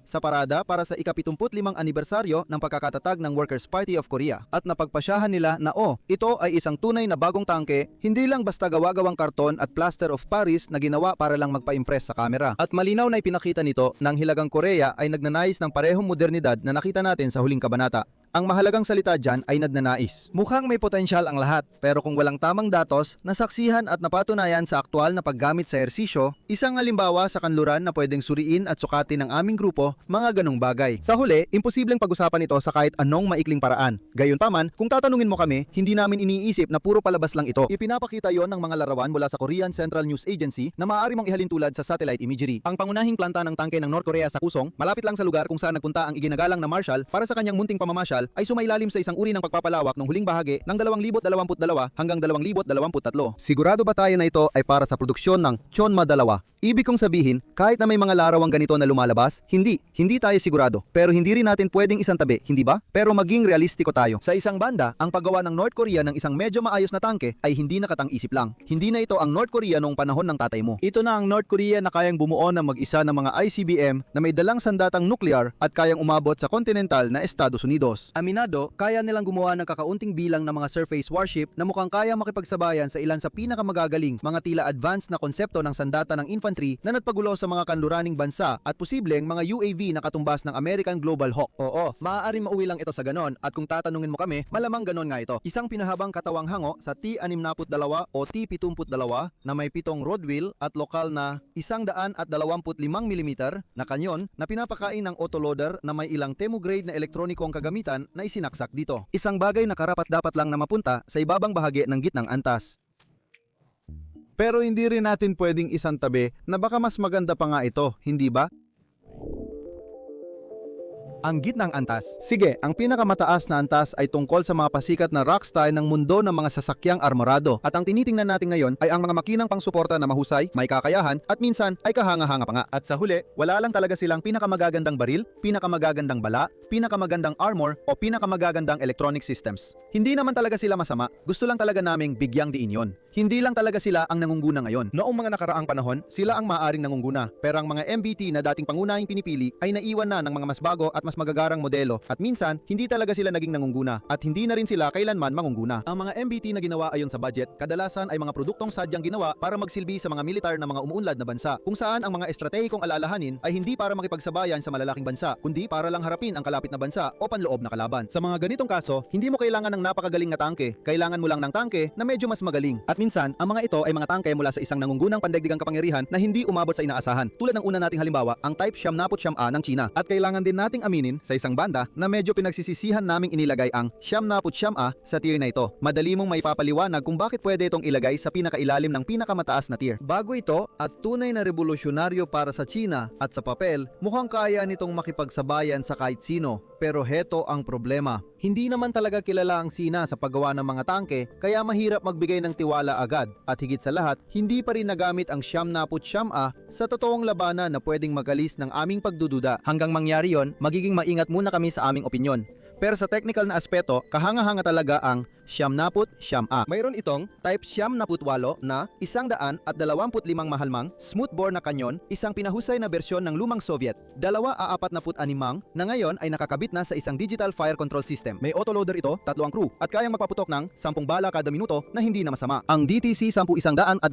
sa parada para sa ika-75 anibersaryo ng pagkakatatag ng Workers' Party of Korea at napagpasyahan nila na ito ay isang tunay na bagong tangke, hindi lang basta gawa-gawang karton at plaster of Paris na ginawa para lang magpa-impress sa kamera. At malinaw na ipinakita nito ng Hilagang Korea ay nagnanais ng parehong modernidad na nakita natin sa huling kabanata. Ang mahalagang salita dyan ay nagnanais. Mukhang may potensyal ang lahat, pero kung walang tamang datos, nasaksihan at napatunayan sa aktual na paggamit sa ehersisyo, isang halimbawa sa kanluran na pwedeng suriin at sukatin ng aming grupo, mga ganong bagay. Sa huli, imposibleng pag-usapan ito sa kahit anong maikling paraan. Gayunpaman, kung tatanungin mo kami, hindi namin iniisip na puro palabas lang ito. Ipinapakita yon ng mga larawan mula sa Korean Central News Agency na maaari mong ihalintulad sa satellite imagery. Ang pangunahing planta ng tangke ng North Korea sa Kusong, malapit lang sa lugar kung saan nagpunta ang iginagalang na Marshal para sa kanyang munting pamamasyal, ay sumailalim sa isang uri ng pagpapalawak ng huling bahagi ng 2022 hanggang 2023. Sigurado ba tayo na ito ay para sa produksyon ng Chonma-2? Ibig kong sabihin, kahit na may mga larawang ganito na lumalabas, hindi tayo sigurado. Pero hindi rin natin pwedeng isantabi, hindi ba? Pero maging realistiko tayo. Sa isang banda, ang paggawa ng North Korea ng isang medyo maayos na tangke ay hindi nakatang-isip lang. Hindi na ito ang North Korea noong panahon ng tatay mo. Ito na ang North Korea na kayang bumuo ng mag-isa ng mga ICBM na may dalang sandatang nuclear at kayang umabot sa kontinental na Estados Unidos. Unidos. Aminado, kaya nilang gumawa ng kakaunting bilang ng mga surface warship na mukhang kaya makipagsabayan sa ilan sa pinakamagagaling mga tila advanced na konsepto ng sandata ng infantry na nagpagulo sa mga kanluraning bansa at posibleng mga UAV na katumbas ng American Global Hawk. Oo, maaaring mauwi lang ito sa ganon at kung tatanungin mo kami, malamang ganon nga ito. Isang pinahabang katawang hango sa T-62 o T-72 na may 7 road wheel at lokal na 125 mm na kanyon na pinapakain ng autoloader na may ilang temo-grade na elektronikong kagamitan na isinaksak dito. Isang bagay na karapat-dapat lang na mapunta sa ibabang bahagi ng gitnang antas. Pero hindi rin natin pwedeng isantabi na baka mas maganda pa nga ito, hindi ba? Ang gitnang antas. Sige, ang pinakamataas na antas ay tungkol sa mga pasikat na rock style ng mundo ng mga sasakyang armorado. At ang tinitingnan natin ngayon ay ang mga makinang pangsuporta na mahusay, may kakayahan at minsan ay kahanga-hanga pa nga. At sa huli, wala lang talaga silang pinakamagagandang baril, pinakamagagandang bala, pinakamagandang armor o pinakamagagandang electronic systems. Hindi naman talaga sila masama, gusto lang talaga naming bigyang diin yon. Hindi lang talaga sila ang nangungguna ngayon. Noong mga nakaraang panahon, sila ang maaaring nangungguna. Pero ang mga MBT na dating pangunahing pinipili ay naiwan na ng mga mas bago at mas magagarang modelo at minsan hindi talaga sila naging nangungguna at hindi na rin sila kailanman mangungguna. Ang mga MBT na ginawa ayon sa budget, kadalasan ay mga produktong sadyang ginawa para magsilbi sa mga militar na mga umuunlad na bansa kung saan ang mga estratehikong alalahanin ay hindi para makipagsabayan sa malalaking bansa kundi para lang harapin ang kalapit na bansa o panloob na kalaban. Sa mga ganitong kaso, hindi mo kailangan ng napakagaling na tangke, kailangan mo lang ng tangke na medyo mas magaling. At minsan, ang mga ito ay mga tangke mula sa isang nangungunang pandaigdigang kapangyarihan na hindi umabot sa inaasahan. Tulad ng una nating halimbawa, ang Type 79A ng China. At kailangan din nating aminin sa isang banda na medyo pinagsisisihan naming inilagay ang 79A sa tier na ito. Madali mong maipapaliwanag kung bakit pwede itong ilagay sa pinakailalim ng pinakamataas na tier. Bago ito at tunay na revolusyonaryo para sa China at sa papel, mukhang kaya nitong makipagsabayan sa kahit sino. Pero heto ang problema. Hindi naman talaga kilala ang Sina sa paggawa ng mga tangke kaya mahirap magbigay ng tiwala agad. At higit sa lahat, hindi pa rin nagamit ang 79A sa totoong labanan na pwedeng magalis ng aming pagdududa. Hanggang mangyari yon, magiging maingat muna kami sa aming opinyon. Pero sa technical na aspeto, kahanga-hanga talaga ang 79A. Mayroon itong Type 78 na 125 mahalmang smoothbore na kanyon, isang pinahusay na bersyon ng lumang Soviet. 246 na ngayon ay nakakabit na sa isang digital fire control system. May autoloader ito, 3 ang crew, at kayang magpaputok ng 10 bala kada minuto na hindi na masama. Ang DTC 10125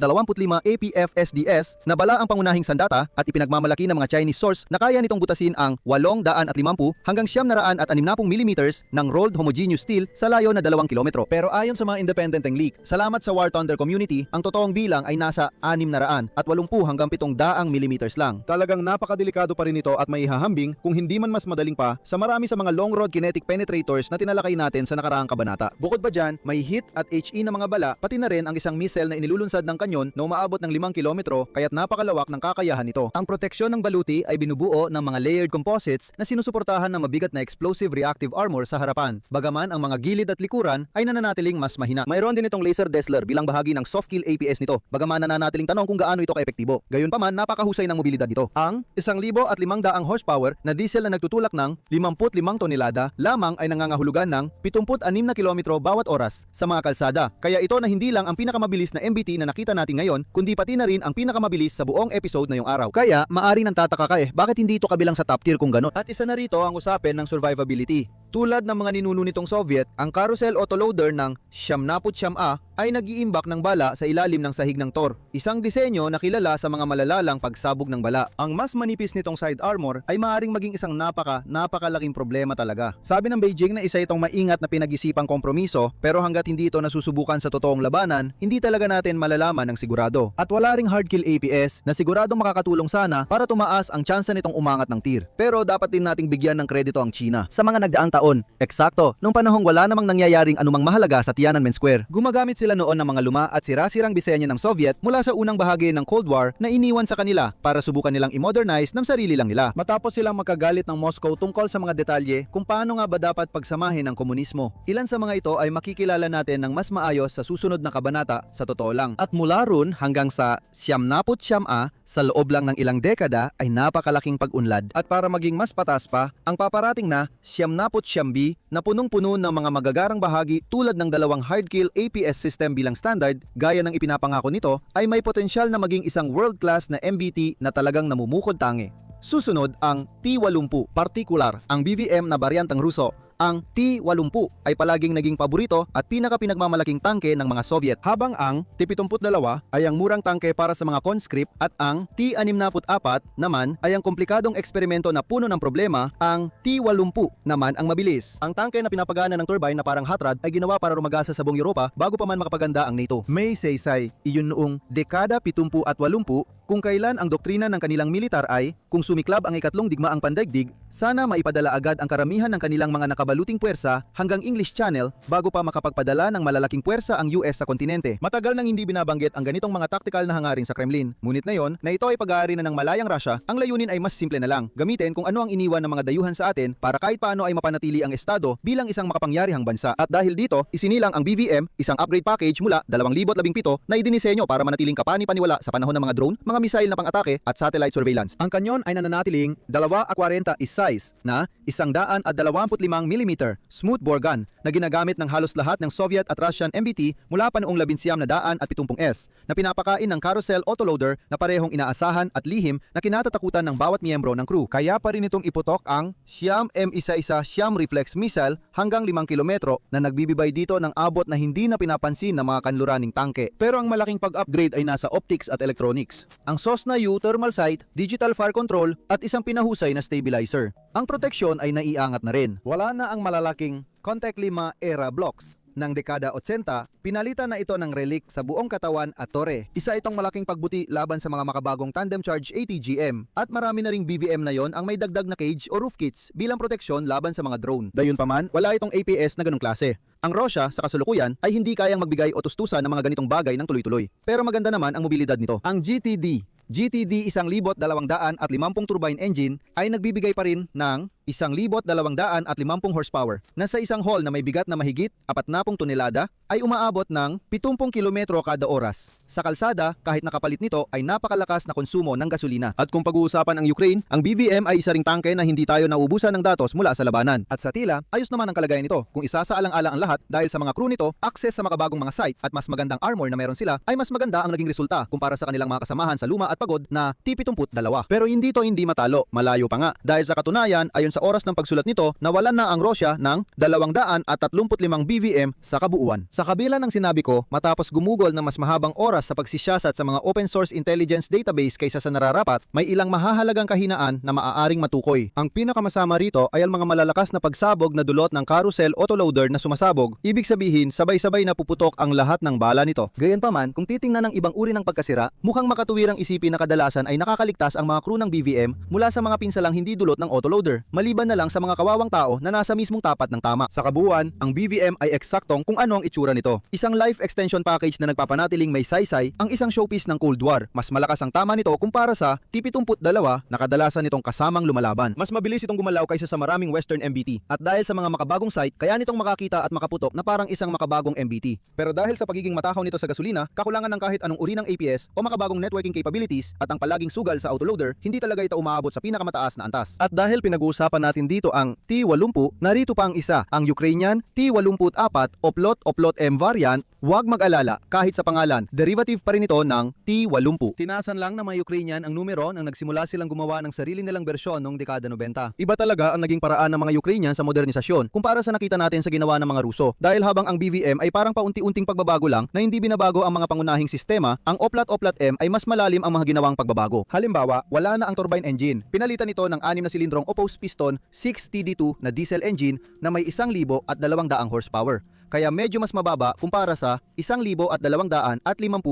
APF SDS na bala ang pangunahing sandata at ipinagmamalaki ng mga Chinese source na kaya nitong butasin ang 850 hanggang 760 mm ng rolled homogeneous steel sa layo na 2 kilometro. Pero ayon sa mga independent leak, salamat sa War Thunder community, ang totoong bilang ay nasa 600 at 80 hanggang 700 mm lang. Talagang napakadelikado pa rin ito at may hahambing kung hindi man mas madaling pa sa marami sa mga long road kinetic penetrators na tinalakay natin sa nakaraang kabanata. Bukod pa dyan, may hit at HE na mga bala, pati na rin ang isang missile na inilulunsad ng kanyon na umaabot ng 5 kilometro kaya't napakalawak ng kakayahan nito. Ang proteksyon ng baluti ay binubuo ng mga layered composites na sinusuportahan ng mabigat na explosive reactive armor sa harapan. Bagaman ang mga gilid at likuran ay nananatiling mas mahina. Mayroon din itong laser dazzler bilang bahagi ng soft kill APS nito. Bagaman nananatiling tanong kung gaano ito kaepektibo. Gayunpaman, napakahusay ng mobilidad nito. Ang 1,500 horsepower na diesel na nagtutulak ng 55 tonelada lamang ay nangangahulugan ng 76 na kilometro bawat oras sa mga kalsada. Kaya ito na hindi lang ang pinakamabilis na MBT na nakita natin ngayon, kundi pati na rin ang pinakamabilis sa buong episode na yung araw. Kaya, maaring nantataka ka bakit hindi ito kabilang sa top tier kung ganon? At isa na rito ang usapin ng survivability. Tulad ng mga ninuno nitong Soviet, ang carousel autoloader ng 79A ay nag-iimbak ng bala sa ilalim ng sahig ng Tor. Isang disenyo na kilala sa mga malalalang pagsabog ng bala. Ang mas manipis nitong side armor ay maaaring maging isang napakalaking problema talaga. Sabi ng Beijing na isa itong maingat na pinag-isipang kompromiso, pero hanggat hindi ito nasusubukan sa totoong labanan, hindi talaga natin malalaman ng sigurado. At wala ring hard kill APS na siguradong makakatulong sana para tumaas ang tsansa nitong umangat ng tier. Pero dapat din nating bigyan ng kredito ang China. Sa mga nagdaang taon, eksakto, nung panahong wala namang nangyayaring anumang mahalaga sa Tiananmen Square, gumagamit sila noon ng mga luma at sira-sirang disenyo ng Soviet mula sa unang bahagi ng Cold War na iniwan sa kanila para subukan nilang i-modernize ng sarili lang nila. Matapos silang magkagalit ng Moscow tungkol sa mga detalye kung paano nga ba dapat pagsamahin ang komunismo. Ilan sa mga ito ay makikilala natin ng mas maayos sa susunod na kabanata sa totoo lang. At mula ron hanggang sa 79A, sa loob lang ng ilang dekada ay napakalaking pag-unlad. At para maging mas patas pa, ang paparating na 79B na punong-puno ng mga magagarang bahagi tulad ng 2 hard kill APS system bilang standard, gaya ng ipinapangako nito, ay may potensyal na maging isang world-class na MBT na talagang namumukod tangi. Susunod ang T-80, particular, ang BVM na baryantang Ruso. ang T-80 ay palaging naging paborito at pinagmamalaking tangke ng mga Soviet, habang ang T-72 ay ang murang tangke para sa mga conscript at ang T-64 naman ay ang komplikadong eksperimento na puno ng problema. Ang T-80 naman ang mabilis. Ang tangke na pinapagana ng turbine na parang hot rod ay ginawa para rumagasa sa buong Europa bago pa man makapaganda ang NATO. May saysay, iyon noong dekada 70 at 80 kung kailan ang doktrina ng kanilang militar ay kung sumiklab ang ikatlong digmaang pandaigdig, sana maipadala agad ang karamihan ng kanilang mga nakabaluting puwersa hanggang English Channel bago pa makapagpadala ng malalaking puwersa ang US sa kontinente. Matagal nang hindi binabanggit ang ganitong mga taktikal na hangarin sa Kremlin. Ngunit ngayon na ito ay pag-aari na ng malayang Russia, ang layunin ay mas simple na lang. Gamitin kung ano ang iniwan ng mga dayuhan sa atin para kahit paano ay mapanatili ang estado bilang isang makapangyarihang bansa. At dahil dito, isinilang ang BVM, isang upgrade package mula 2017 na idinisenyo para manatiling kapani-paniwala sa panahon ng mga drone, mga missile na pang-atake at satellite surveillance. Ang kanyon ay nananatiling 2.40 is size na 125 mm smoothbore gun na ginagamit ng halos lahat ng Soviet at Russian MBT mula pa noong 1970s na pinapakain ng carousel autoloader na parehong inaasahan at lihim na kinatatakutan ng bawat miyembro ng crew. Kaya pa rin itong iputok ang Siam M11 Siam Reflex Missile hanggang 5 kilometro na nagbibibay dito ng abot na hindi na pinapansin ng mga kanluraning tangke. Pero ang malaking pag-upgrade ay nasa optics at electronics. Ang Sosna U thermal sight, digital fire control at isang pinahusay na stabilizer. Ang proteksyon ay naiangat na rin. Wala na ang malalaking Contact 5 era blocks. Ng dekada 80, pinalitan na ito ng relic sa buong katawan at tore. Isa itong malaking pagbuti laban sa mga makabagong tandem charge ATGM at marami na ring BVM na yon ang may dagdag na cage o roof kits bilang proteksyon laban sa mga drone. Dayunpaman, wala itong APS na ganung klase. Ang Russia sa kasulukuyan ay hindi kayang magbigay o tustusan ng mga ganitong bagay ng tuloy-tuloy. Pero maganda naman ang mobilidad nito. Ang GTD 1250 turbine engine ay nagbibigay pa rin ng 1,250 horsepower na sa isang haul na may bigat na mahigit 40 tonelada ay umaabot ng 70 kilometro kada oras. Sa kalsada, kahit nakapalit nito ay napakalakas na konsumo ng gasolina. At kung pag-uusapan ang Ukraine, ang BVM ay isa ring tangke na hindi tayo nauubusan ng datos mula sa labanan. At sa tila, ayos naman ang kalagayan nito. Kung isasaalang-alang ang lahat dahil sa mga crew nito, access sa makabagong mga site at mas magandang armor na meron sila ay mas maganda ang naging resulta kumpara sa kanilang mga kasamahan sa luma at pagod na T-72. Pero hindi matalo, malayo pa nga. Dahil sa katunayan, ayon sa oras ng pagsulat nito, nawalan na ang Russia ng 235 BVM sa kabuuan. Sa kabila ng sinabi ko, matapos gumugol ng mas mahabang oras sa pagsisiyasat sa mga open source intelligence database kaysa sa nararapat, may ilang mahahalagang kahinaan na maaaring matukoy. Ang pinakamasama rito ay ang mga malalakas na pagsabog na dulot ng carousel autoloader na sumasabog. Ibig sabihin, sabay-sabay na puputok ang lahat ng bala nito. Gayunpaman, kung titingnan ng ibang uri ng pagkasira, mukhang makatuwirang isipin na kadalasan ay nakakaligtas ang mga crew ng BVM mula sa mga pinsalang hindi dulot ng autoloader, maliban na lang sa mga kawawang tao na nasa mismong tapat ng tama. Sa kabuuan, ang BVM ay eksaktong kung ano ang itsura nito. Isang life extension package na nagpapanatiling may saysay, ang isang showpiece ng Cold War. Mas malakas ang tama nito kumpara sa T-72 na kadalasan nitong kasamang lumalaban. Mas mabilis itong gumalaw kaysa sa maraming Western MBT. At dahil sa mga makabagong sight, kaya nitong makakita at makaputok na parang isang makabagong MBT. Pero dahil sa pagiging matakaw nito sa gasolina, kakulangan ng kahit anong uri ng APS o makabagong networking capabilities at ang palaging sugal sa autoloader, hindi talaga ito umaabot sa pinakamataas na antas. At dahil pinag-uusapan natin dito ang T-80, narito pa ang isa, ang Ukrainian T-84 Oplot M variant. Huwag mag-alala, kahit sa pangalan, derivative pa rin ito ng T-80. Tinasan lang ng mga Ukrainian ang numero nang nagsimula silang gumawa ng sarili nilang bersyon noong dekada 90. Iba talaga ang naging paraan ng mga Ukrainian sa modernisasyon kumpara sa nakita natin sa ginawa ng mga Ruso. Dahil habang ang BVM ay parang paunti-unting pagbabago lang na hindi binabago ang mga pangunahing sistema, ang Oplat M ay mas malalim ang mga ginawang pagbabago. Halimbawa, wala na ang turbine engine. Pinalitan ito ng 6 na silindrong opposed piston 6TD2 na diesel engine na may 1,200 horsepower. Kaya medyo mas mababa kumpara sa 1,250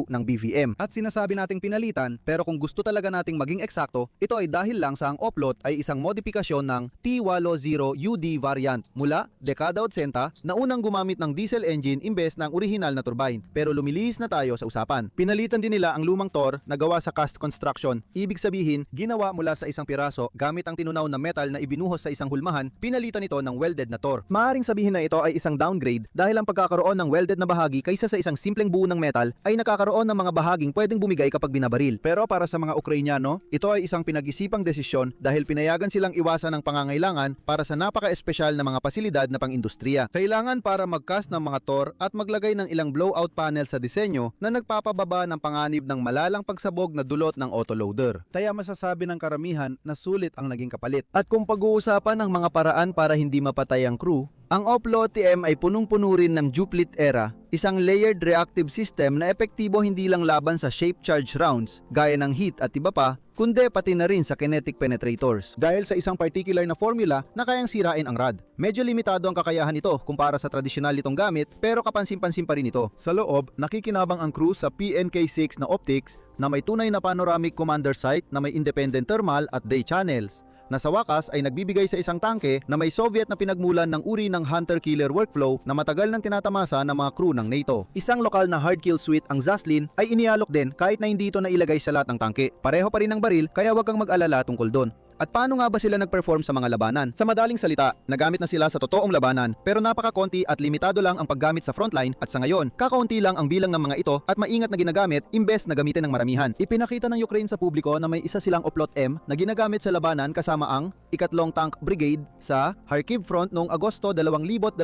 ng BVM. At sinasabi nating pinalitan, pero kung gusto talaga nating maging eksakto, ito ay dahil lang sa ang Oplot ay isang modifikasyon ng T-80UD variant mula dekada 80 na unang gumamit ng diesel engine imbes ng orihinal na turbine. Pero lumilihis na tayo sa usapan. Pinalitan din nila ang lumang tor na gawa sa cast construction. Ibig sabihin, ginawa mula sa isang piraso gamit ang tinunaw na metal na ibinuhos sa isang hulmahan, pinalitan ito ng welded na tor. Maaring sabihin na ito ay isang downgrade dahil ang pagkakaroon ng welded na bahagi kaysa sa isang simpleng buo ng metal ay nakakaroon ng mga bahaging pwedeng bumigay kapag binabaril. Pero para sa mga Ukrainyano, ito ay isang pinag-isipang desisyon dahil pinayagan silang iwasan ang pangangailangan para sa napaka-espesyal na mga pasilidad na pang-industriya. Kailangan para mag-cast ng mga tor at maglagay ng ilang blowout panel sa disenyo na nagpapababa ng panganib ng malalang pagsabog na dulot ng autoloader. Kaya masasabi ng karamihan na sulit ang naging kapalit. At kung pag-uusapan ng mga paraan para hindi mapatay ang crew, ang Oplo TM ay punong-puno rin ng Duplit Era, isang layered reactive system na epektibo hindi lang laban sa shape charge rounds, gaya ng heat at iba pa, kundi pati na rin sa kinetic penetrators. Dahil sa isang particular na formula na kayang sirain ang rod. Medyo limitado ang kakayahan nito kumpara sa tradisyonal nitong gamit pero kapansin-pansin pa rin ito. Sa loob, nakikinabang ang crew sa PNK6 na optics na may tunay na panoramic commander sight na may independent thermal at day channels, na sa wakas ay nagbibigay sa isang tangke na may Soviet na pinagmulan ng uri ng hunter-killer workflow na matagal nang tinatamasa ng mga crew ng NATO. Isang lokal na hard kill suite ang Zaslin ay inialok din kahit na hindi ito nailagay sa lahat ng tangke. Pareho pa rin ang baril kaya huwag kang mag-alala tungkol doon. At paano nga ba sila nag-perform sa mga labanan? Sa madaling salita, nagamit na sila sa totoong labanan pero napakakonti at limitado lang ang paggamit sa frontline at sa ngayon, kakaunti lang ang bilang ng mga ito at maingat na ginagamit imbes na gamitin ng maramihan. Ipinakita ng Ukraine sa publiko na may isa silang Oplot M na ginagamit sa labanan kasama ang ikatlong Tank Brigade sa Kharkiv Front noong Agosto 2024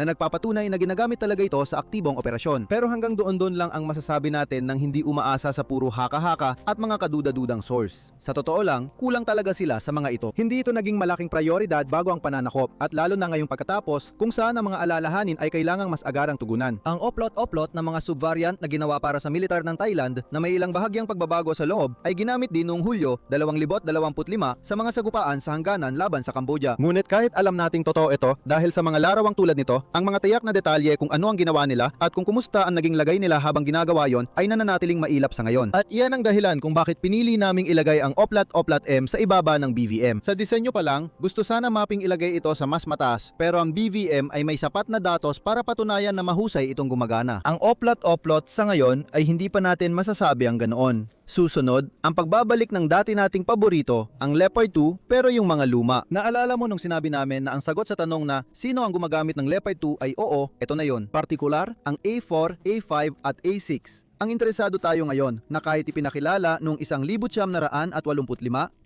na nagpapatunay na ginagamit talaga ito sa aktibong operasyon. Pero hanggang doon lang ang masasabi natin nang hindi umaasa sa puro haka-haka at mga kaduda-dudang source. Sa totoo lang, kulang talaga sila sa mga ito. Hindi ito naging malaking prioridad bago ang pananakop at lalo na ngayong pagkatapos kung saan ang mga alalahanin ay kailangang mas agarang tugunan. Ang Oplot na mga subvariant na ginawa para sa militar ng Thailand na may ilang bahagyang pagbabago sa loob ay ginamit din noong Hulyo 2025 sa mga sagupaan sa hangganan laban sa Cambodia. Ngunit kahit alam nating totoo ito dahil sa mga larawang tulad nito, ang mga tiyak na detalye kung ano ang ginawa nila at kung kumusta ang naging lagay nila habang ginagawa yon ay nananatiling mailap sa ngayon. At iyan ang dahilan kung bakit pinili naming ilagay ang Oplat M sa ibaba ng BVM. Sa disenyo pa lang, gusto sana maping ilagay ito sa mas mataas pero ang BVM ay may sapat na datos para patunayan na mahusay itong gumagana. Ang Oplat sa ngayon ay hindi pa natin masasabi ang ganoon. Susunod, ang pagbabalik ng dati nating paborito, ang Leopard 2 pero yung mga luma. Naalala mo nung sinabi namin na ang sagot sa tanong na sino ang gumagamit ng Leopard 2 ay oo, ito na yon. Partikular, ang A4, A5 at A6. Ang interesado tayo ngayon na kahit ipinakilala noong 1985,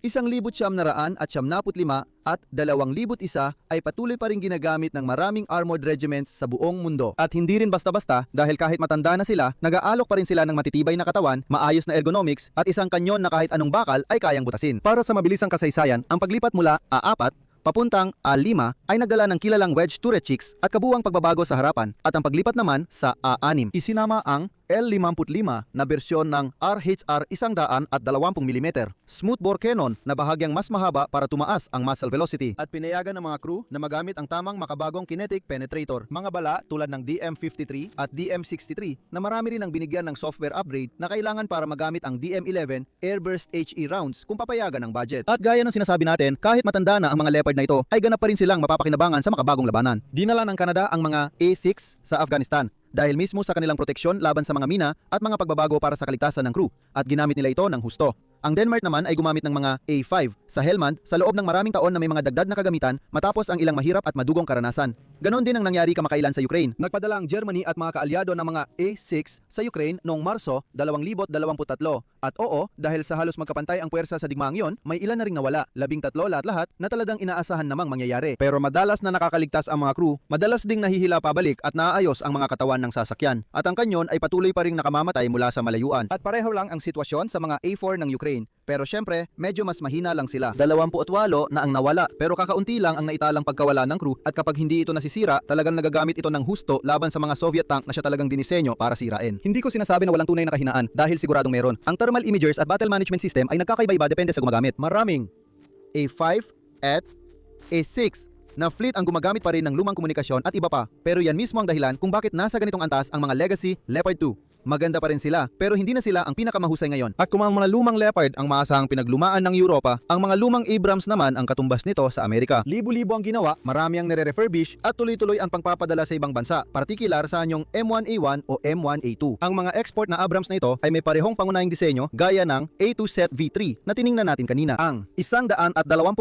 1995 at 2001 ay patuloy pa rin ginagamit ng maraming armored regiments sa buong mundo. At hindi rin basta-basta dahil kahit matanda na sila, nag-aalok pa rin sila ng matitibay na katawan, maayos na ergonomics at isang kanyon na kahit anong bakal ay kayang butasin. Para sa mabilisang kasaysayan, ang paglipat mula A4 papuntang A5 ay nagdala ng kilalang wedge turret chicks at kabuwang pagbabago sa harapan at ang paglipat naman sa A6. Isinama ang L55 na bersyon ng RHR 120 mm smoothbore cannon na bahagyang mas mahaba para tumaas ang muzzle velocity at pinayagan ng mga crew na magamit ang tamang makabagong kinetic penetrator. Mga bala tulad ng DM53 at DM63 na marami rin ang binigyan ng software upgrade na kailangan para magamit ang DM11 Airburst HE rounds kung papayagan ng budget. At gaya ng sinasabi natin, kahit matanda na ang mga Leopard na ito, ay ganap pa rin silang mapapakinabangan sa makabagong labanan. Dinala ng Canada ang mga A6 sa Afghanistan dahil mismo sa kanilang proteksyon laban sa mga mina at mga pagbabago para sa kaligtasan ng crew at ginamit nila ito ng husto. Ang Denmark naman ay gumamit ng mga A5 sa Helmand sa loob ng maraming taon na may mga dagdag na kagamitan matapos ang ilang mahirap at madugong karanasan. Ganon din ang nangyari kamakailan sa Ukraine. Nagpadala ang Germany at mga kaalyado ng mga A6 sa Ukraine noong Marso 2023. At oo, dahil sa halos magkapantay ang puwersa sa digmaang yon, may ilan na ring nawala, 13 lahat-lahat na talagang inaasahan namang mangyayari. Pero madalas na nakakaligtas ang mga crew, madalas ding nahihila pabalik at naaayos ang mga katawan ng sasakyan. At ang kanyon ay patuloy pa ring nakamamatay mula sa malayuan. At pareho lang ang sitwasyon sa mga A4 ng Ukraine. Pero syempre, medyo mas mahina lang sila. 28 na ang nawala, pero kakaunti lang ang naitalang pagkawala ng crew at kapag hindi ito nasisira, talagang nagagamit ito ng husto laban sa mga Soviet tank na siya talagang dinisenyo para sirain. Hindi ko sinasabi na walang tunay na kahinaan dahil siguradong meron. Ang thermal imagers at battle management system ay nagkakaiba-iba depende sa gumagamit. Maraming A5 at A6 na fleet ang gumagamit pa rin ng lumang komunikasyon at iba pa. Pero yan mismo ang dahilan kung bakit nasa ganitong antas ang mga legacy Leopard 2. maganda pa rin sila pero hindi na sila ang pinakamahusay ngayon. At kung ang mga lumang Leopard ang maasahang pinaglumaan ng Europa, ang mga lumang Abrams naman ang katumbas nito sa Amerika. Libo-libo ang ginawa, marami ang nire-refurbish at tuloy-tuloy ang pangpapadala sa ibang bansa, partikular sa anyong M1A1 o M1A2. Ang mga export na Abrams na ito ay may parehong pangunahing disenyo gaya ng A2 Set V3 na tiningnan natin kanina. Ang 120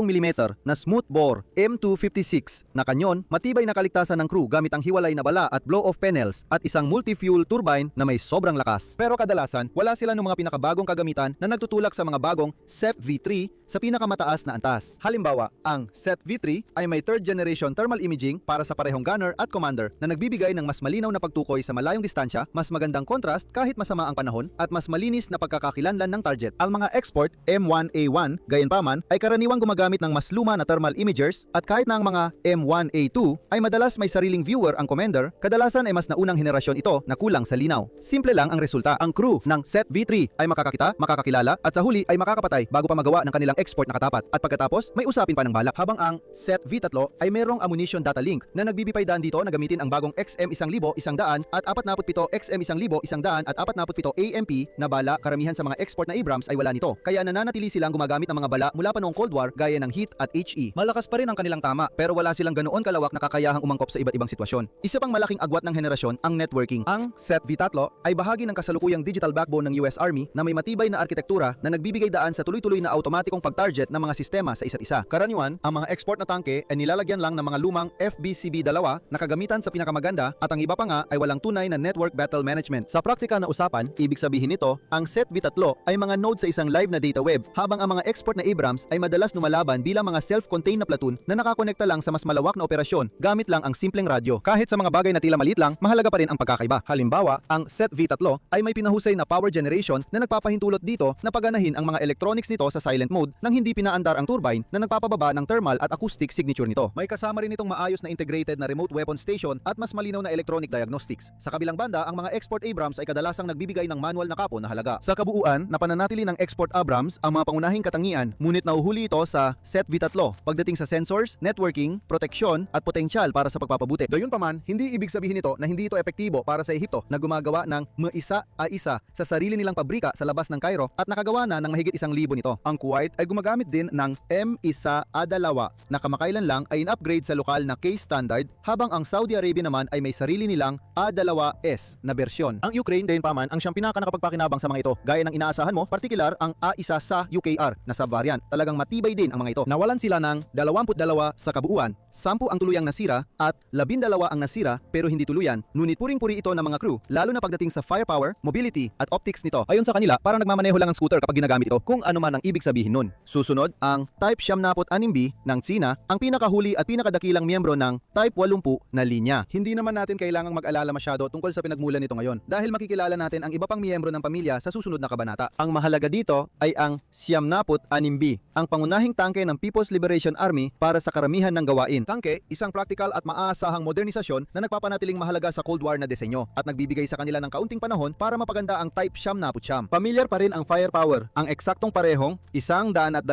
mm na smoothbore M256 na kanyon, matibay na kaligtasan ng crew gamit ang hiwalay na bala at blow-off panels at isang multi-fuel turbine na may sobrang lakas. Pero kadalasan, wala sila ng mga pinakabagong kagamitan na nagtutulak sa mga bagong SEP V3 sa pinakamataas na antas. Halimbawa, ang SET V3 ay may third generation thermal imaging para sa parehong gunner at commander na nagbibigay ng mas malinaw na pagtukoy sa malayong distansya, mas magandang contrast kahit masama ang panahon at mas malinis na pagkakakilanlan ng target. Ang mga export M1A1 gayunpaman ay karaniwang gumagamit ng mas luma na thermal imagers at kahit na ang mga M1A2 ay madalas may sariling viewer ang commander, kadalasan ay mas naunang henerasyon ito na kulang sa linaw. Simple lang ang resulta. Ang crew ng SET V3 ay makakakita, makakakilala at sa huli ay makakapatay bago pa magawa ng kanilang export na katapat. At pagkatapos, may usapin pa ng balak. Habang ang SET V3 ay merong ammunition data link na nagbibipaydan dito na gamitin ang bagong XM1100 at 47 XM1100 at 47 AMP na bala. Karamihan sa mga export na Abrams ay wala nito. Kaya nananatili silang gumagamit ng mga bala mula pa noong Cold War gaya ng HEAT at HE. Malakas pa rin ang kanilang tama pero wala silang ganoon kalawak na kakayahang umangkop sa iba't ibang sitwasyon. Isa pang malaking agwat ng henerasyon ang networking. Ang SET V3 ay bahagi ng kasalukuyang digital backbone ng US Army na may matibay na arkitektura na nagbibigay daan sa tuloy-tuloy na automatikong pag-target ng mga sistema sa isa't isa. Karaniwan, ang mga export na tangke ay nilalagyan lang ng mga lumang FBCB-2 na kagamitan sa pinakamaganda at ang iba pa nga ay walang tunay na network battle management. Sa praktika na usapan, ibig sabihin nito, ang SET V3 ay mga node sa isang live na data web, habang ang mga export na Abrams ay madalas lumalaban bilang mga self-contained na platoon na nakakonekta lang sa mas malawak na operasyon gamit lang ang simpleng radyo. Kahit sa mga bagay na tila maliit lang, mahalaga pa rin ang pagkakaiba. Halimbawa, ang SET V3 ay may pinahusay na power generation na nagpapahintulot dito na paganahin ang mga electronics nito sa silent mode nang hindi pinaandar ang turbine na nagpapababa ng thermal at acoustic signature nito. May kasama rin itong maayos na integrated na remote weapon station at mas malinaw na electronic diagnostics. Sa kabilang banda, ang mga export Abrams ay kadalasang nagbibigay ng manual na kapo na halaga. Sa kabuuan, napananatili ng export Abrams ang mga pangunahing katangian, ngunit nauhuli ito sa SET V3 pagdating sa sensors, networking, proteksyon at potensyal para sa pagpapabuti. Gayunpaman, hindi ibig sabihin nito na hindi ito epektibo para sa Ehipto na gumagawa ng M1A1 sa sarili nilang pabrika sa labas ng Cairo at nakagawa na ng mahigit 1,000 nito. Ang Kuwait ay gumagamit din ng M1A2 na kamakailan lang ay in-upgrade sa lokal na case standard, habang ang Saudi Arabia naman ay may sarili nilang A2S na bersyon. Ang Ukraine din paman ang siyang pinaka-nakapagpakinabang sa mga ito. Gaya ng inaasahan mo, partikular ang A1 sa UKR na sub-variant. Talagang matibay din ang mga ito. Nawalan sila ng 22 sa kabuuan, 10 ang tuluyang nasira at 12 ang nasira pero hindi tuluyan. Ngunit puring-puri ito ng mga crew, lalo na pagdating sa firepower, mobility at optics nito. Ayon sa kanila, parang nagmamaneho lang ang scooter kapag ginagamit ito, kung ano man ang ibig sabihin nun. Susunod, ang Type 76B ng Tsina, ang pinakahuli at pinakadakilang miyembro ng Type 80 na linya. Hindi naman natin kailangang mag-alala masyado tungkol sa pinagmulan nito ngayon dahil makikilala natin ang iba pang miyembro ng pamilya sa susunod na kabanata. Ang mahalaga dito ay ang 76B, ang pangunahing tangke ng People's Liberation Army para sa karamihan ng gawain. Tangke, isang practical at maaasahang modernisasyon na nagpapanatiling mahalaga sa Cold War na disenyo at nagbibigay sa kanila ng kaunting panahon para mapaganda ang Type 79. Pamilyar pa rin ang firepower, ang eksaktong parehong 125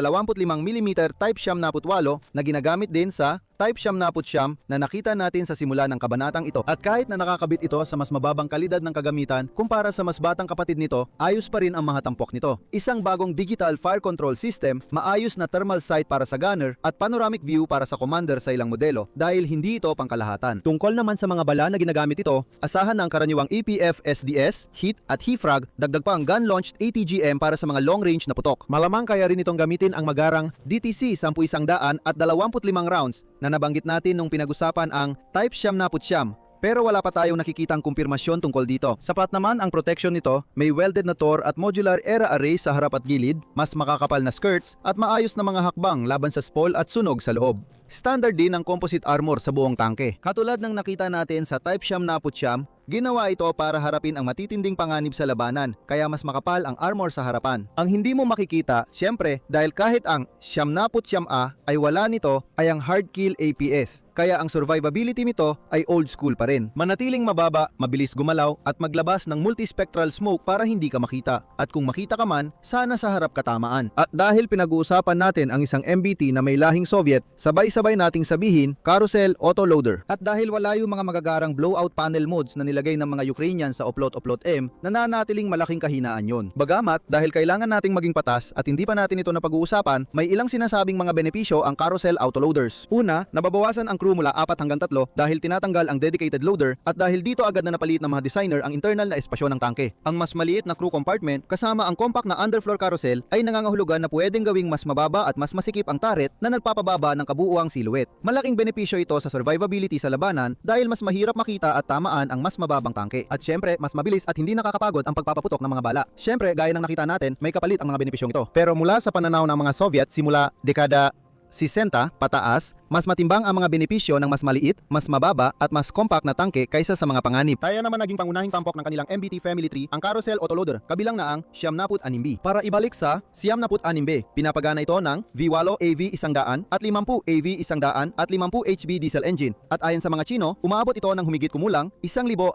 mm Type 78 na ginagamit din sa Type 79 na nakita natin sa simula ng kabanatang ito. At kahit na nakakabit ito sa mas mababang kalidad ng kagamitan kumpara sa mas batang kapatid nito, ayos pa rin ang mga tampok nito. Isang bagong digital fire control system, maayos na thermal sight para sa gunner at panoramic view para sa commander sa ilang modelo dahil hindi ito pangkalahatan. Tungkol naman sa mga bala na ginagamit ito, asahan na ang karaniwang EPF SDS, HEAT at HEFRAG, dagdag pa ang gun-launched ATGM para sa mga long-range na putok. Malamang kaya rin itong gamitin ang magarang DTC 10-100 at 25 rounds na nabanggit natin nung pinag-usapan ang Type 79. Pero wala pa tayong nakikitang kumpirmasyon tungkol dito. Sapat naman ang protection nito, may welded na tor at modular era array sa harap at gilid, mas makakapal na skirts at maayos na mga hakbang laban sa spoil at sunog sa loob. Standard din ang composite armor sa buong tangke. Katulad ng nakita natin sa Type 79, ginawa ito para harapin ang matitinding panganib sa labanan, kaya mas makapal ang armor sa harapan. Ang hindi mo makikita, syempre, dahil kahit ang 79A ay wala nito, ay ang hard kill APS. kaya ang survivability nito ay old school pa rin. Manatiling mababa, mabilis gumalaw at maglabas ng multispectral smoke para hindi ka makita. At kung makita ka man, sana sa harap katamaan. At dahil pinag-uusapan natin ang isang MBT na may lahing Soviet, sabay-sabay nating sabihin carousel autoloader. At dahil wala yung mga magagarang blowout panel modes na nilagay ng mga Ukrainian sa Oplot M, nananatiling malaking kahinaan yon. Bagamat dahil kailangan nating maging patas at hindi pa natin ito napag-uusapan, may ilang sinasabing mga benepisyo ang carousel autoloaders. Una, nababawasan ang crew mula 4 hanggang 3 dahil tinatanggal ang dedicated loader at dahil dito agad na napalit ng mga designer ang internal na espasyo ng tangke. Ang mas maliit na crew compartment kasama ang compact na underfloor carousel ay nangangahulugan na pwedeng gawing mas mababa at mas masikip ang turret na nagpapababa ng kabuuang silhouette. Malaking benepisyo ito sa survivability sa labanan dahil mas mahirap makita at tamaan ang mas mababang tangke. At syempre, mas mabilis at hindi nakakapagod ang pagpapaputok ng mga bala. Syempre, gaya ng nakita natin, may kapalit ang mga benepisyong ito. Pero mula sa pananaw ng mga Soviet simula dekada 60 pataas, mas matimbang ang mga benepisyo ng mas maliit, mas mababa at mas compact na tangke kaysa sa mga panganib. Kaya naman naging pangunahing tampok ng kanilang MBT Family Tree ang carousel autoloader, kabilang na ang 76B. Para ibalik sa 76B, pinapagana ito ng V8 AV 100 at 50 AV 100 at 50 HB diesel engine. At ayon sa mga Chino, umaabot ito ng humigit kumulang 1,200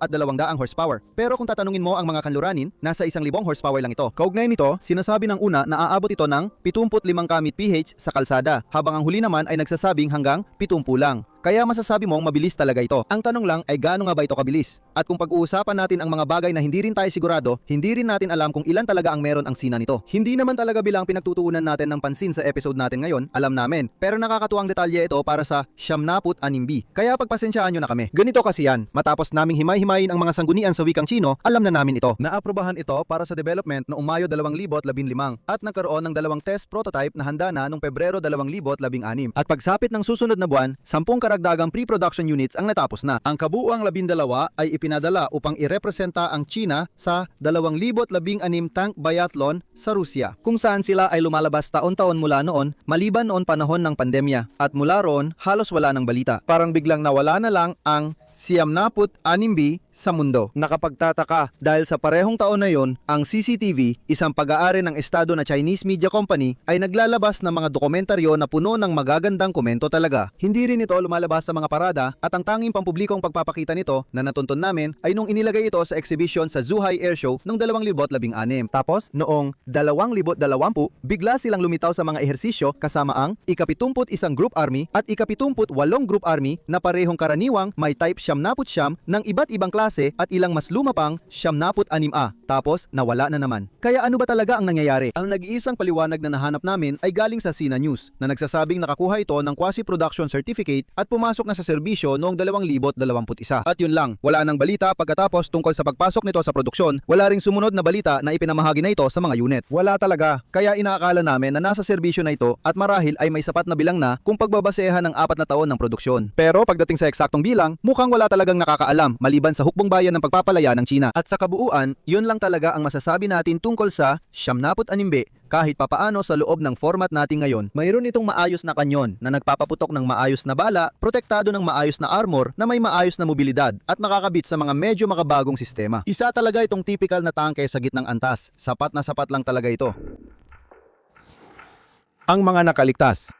horsepower. Pero kung tatanungin mo ang mga kanluranin, nasa 1,000 horsepower lang ito. Kaugnay nito, sinasabi ng una na aabot ito ng 75 km/h sa kalsada, habang ang huli naman ay nagsasabing hanggang 70 lang. Kaya masasabi mong mabilis talaga ito. Ang tanong lang ay gaano nga ba ito kabilis? At kung pag-uusapan natin ang mga bagay na hindi rin tayo sigurado, hindi rin natin alam kung ilan talaga ang meron ang sina nito. Hindi naman talaga bilang pinagtutuunan natin ng pansin sa episode natin ngayon, alam namin. Pero nakakatuwang detalye ito para sa 76B. Kaya pagpasensyaan nyo na kami. Ganito kasi yan, matapos naming himay-himayin ang mga sanggunian sa wikang Chino, alam na namin ito. Naaprobahan ito para sa development noong Mayo 2015 at nagkaroon ng 2 test prototype na handa na noong Pebrero 2016. At pagsapit ng susunod na buwan, 10 karagdagang pre-production units ang natapos na. Ang kabuuang 12 ay ipinadala upang irepresenta ang China sa 2016 tank biathlon sa Rusya, kung saan sila ay lumalabas taon-taon mula noon, maliban noon panahon ng pandemya. At mula roon, halos wala ng balita. Parang biglang nawala na lang ang 76B sa mundo. Nakapagtataka dahil sa parehong taon na yon, ang CCTV, isang pag-aari ng estado na Chinese media company, ay naglalabas ng mga dokumentaryo na puno ng magagandang komento talaga. Hindi rin ito lumalabas sa mga parada at ang tanging pampublikong pagpapakita nito na natuntun namin ay nung inilagay ito sa exhibition sa Zhuhai Air Show noong 2016. Tapos, noong 2020, bigla silang lumitaw sa mga ehersisyo kasama ang ika-71 Group Army at ika-78 Group Army na parehong karaniwang may type 79 ng iba't ibang klase at ilang mas luma pang 76A. Tapos nawala na naman. Kaya ano ba talaga ang nangyayari? Ang nag-iisang paliwanag na nahanap namin ay galing sa Sina News na nagsasabing nakakuha ito ng quasi-production certificate at pumasok na sa serbisyo noong 2021. At yun lang, wala nang balita pagkatapos tungkol sa pagpasok nito sa produksyon, wala ring sumunod na balita na ipinamahagi na ito sa mga unit. Wala talaga. Kaya inaakala namin na nasa serbisyo na ito at marahil ay may sapat na bilang na kung pagbabasehan ng 4 na taon ng produksyon. Pero pagdating sa eksaktong bilang, mukhang wala talagang nakakaalam maliban sa hukbong bayan ng pagpapalaya ng China. At sa kabuuan, yun lang talaga ang masasabi natin tungkol sa 76B. Kahit papaano sa loob ng format natin ngayon, mayroon itong maayos na kanyon na nagpapaputok ng maayos na bala, protektado ng maayos na armor na may maayos na mobilidad at nakakabit sa mga medyo makabagong sistema. Isa talaga itong typical na tangke sa gitnang antas. Sapat na sapat lang talaga ito. Ang mga nakaligtas.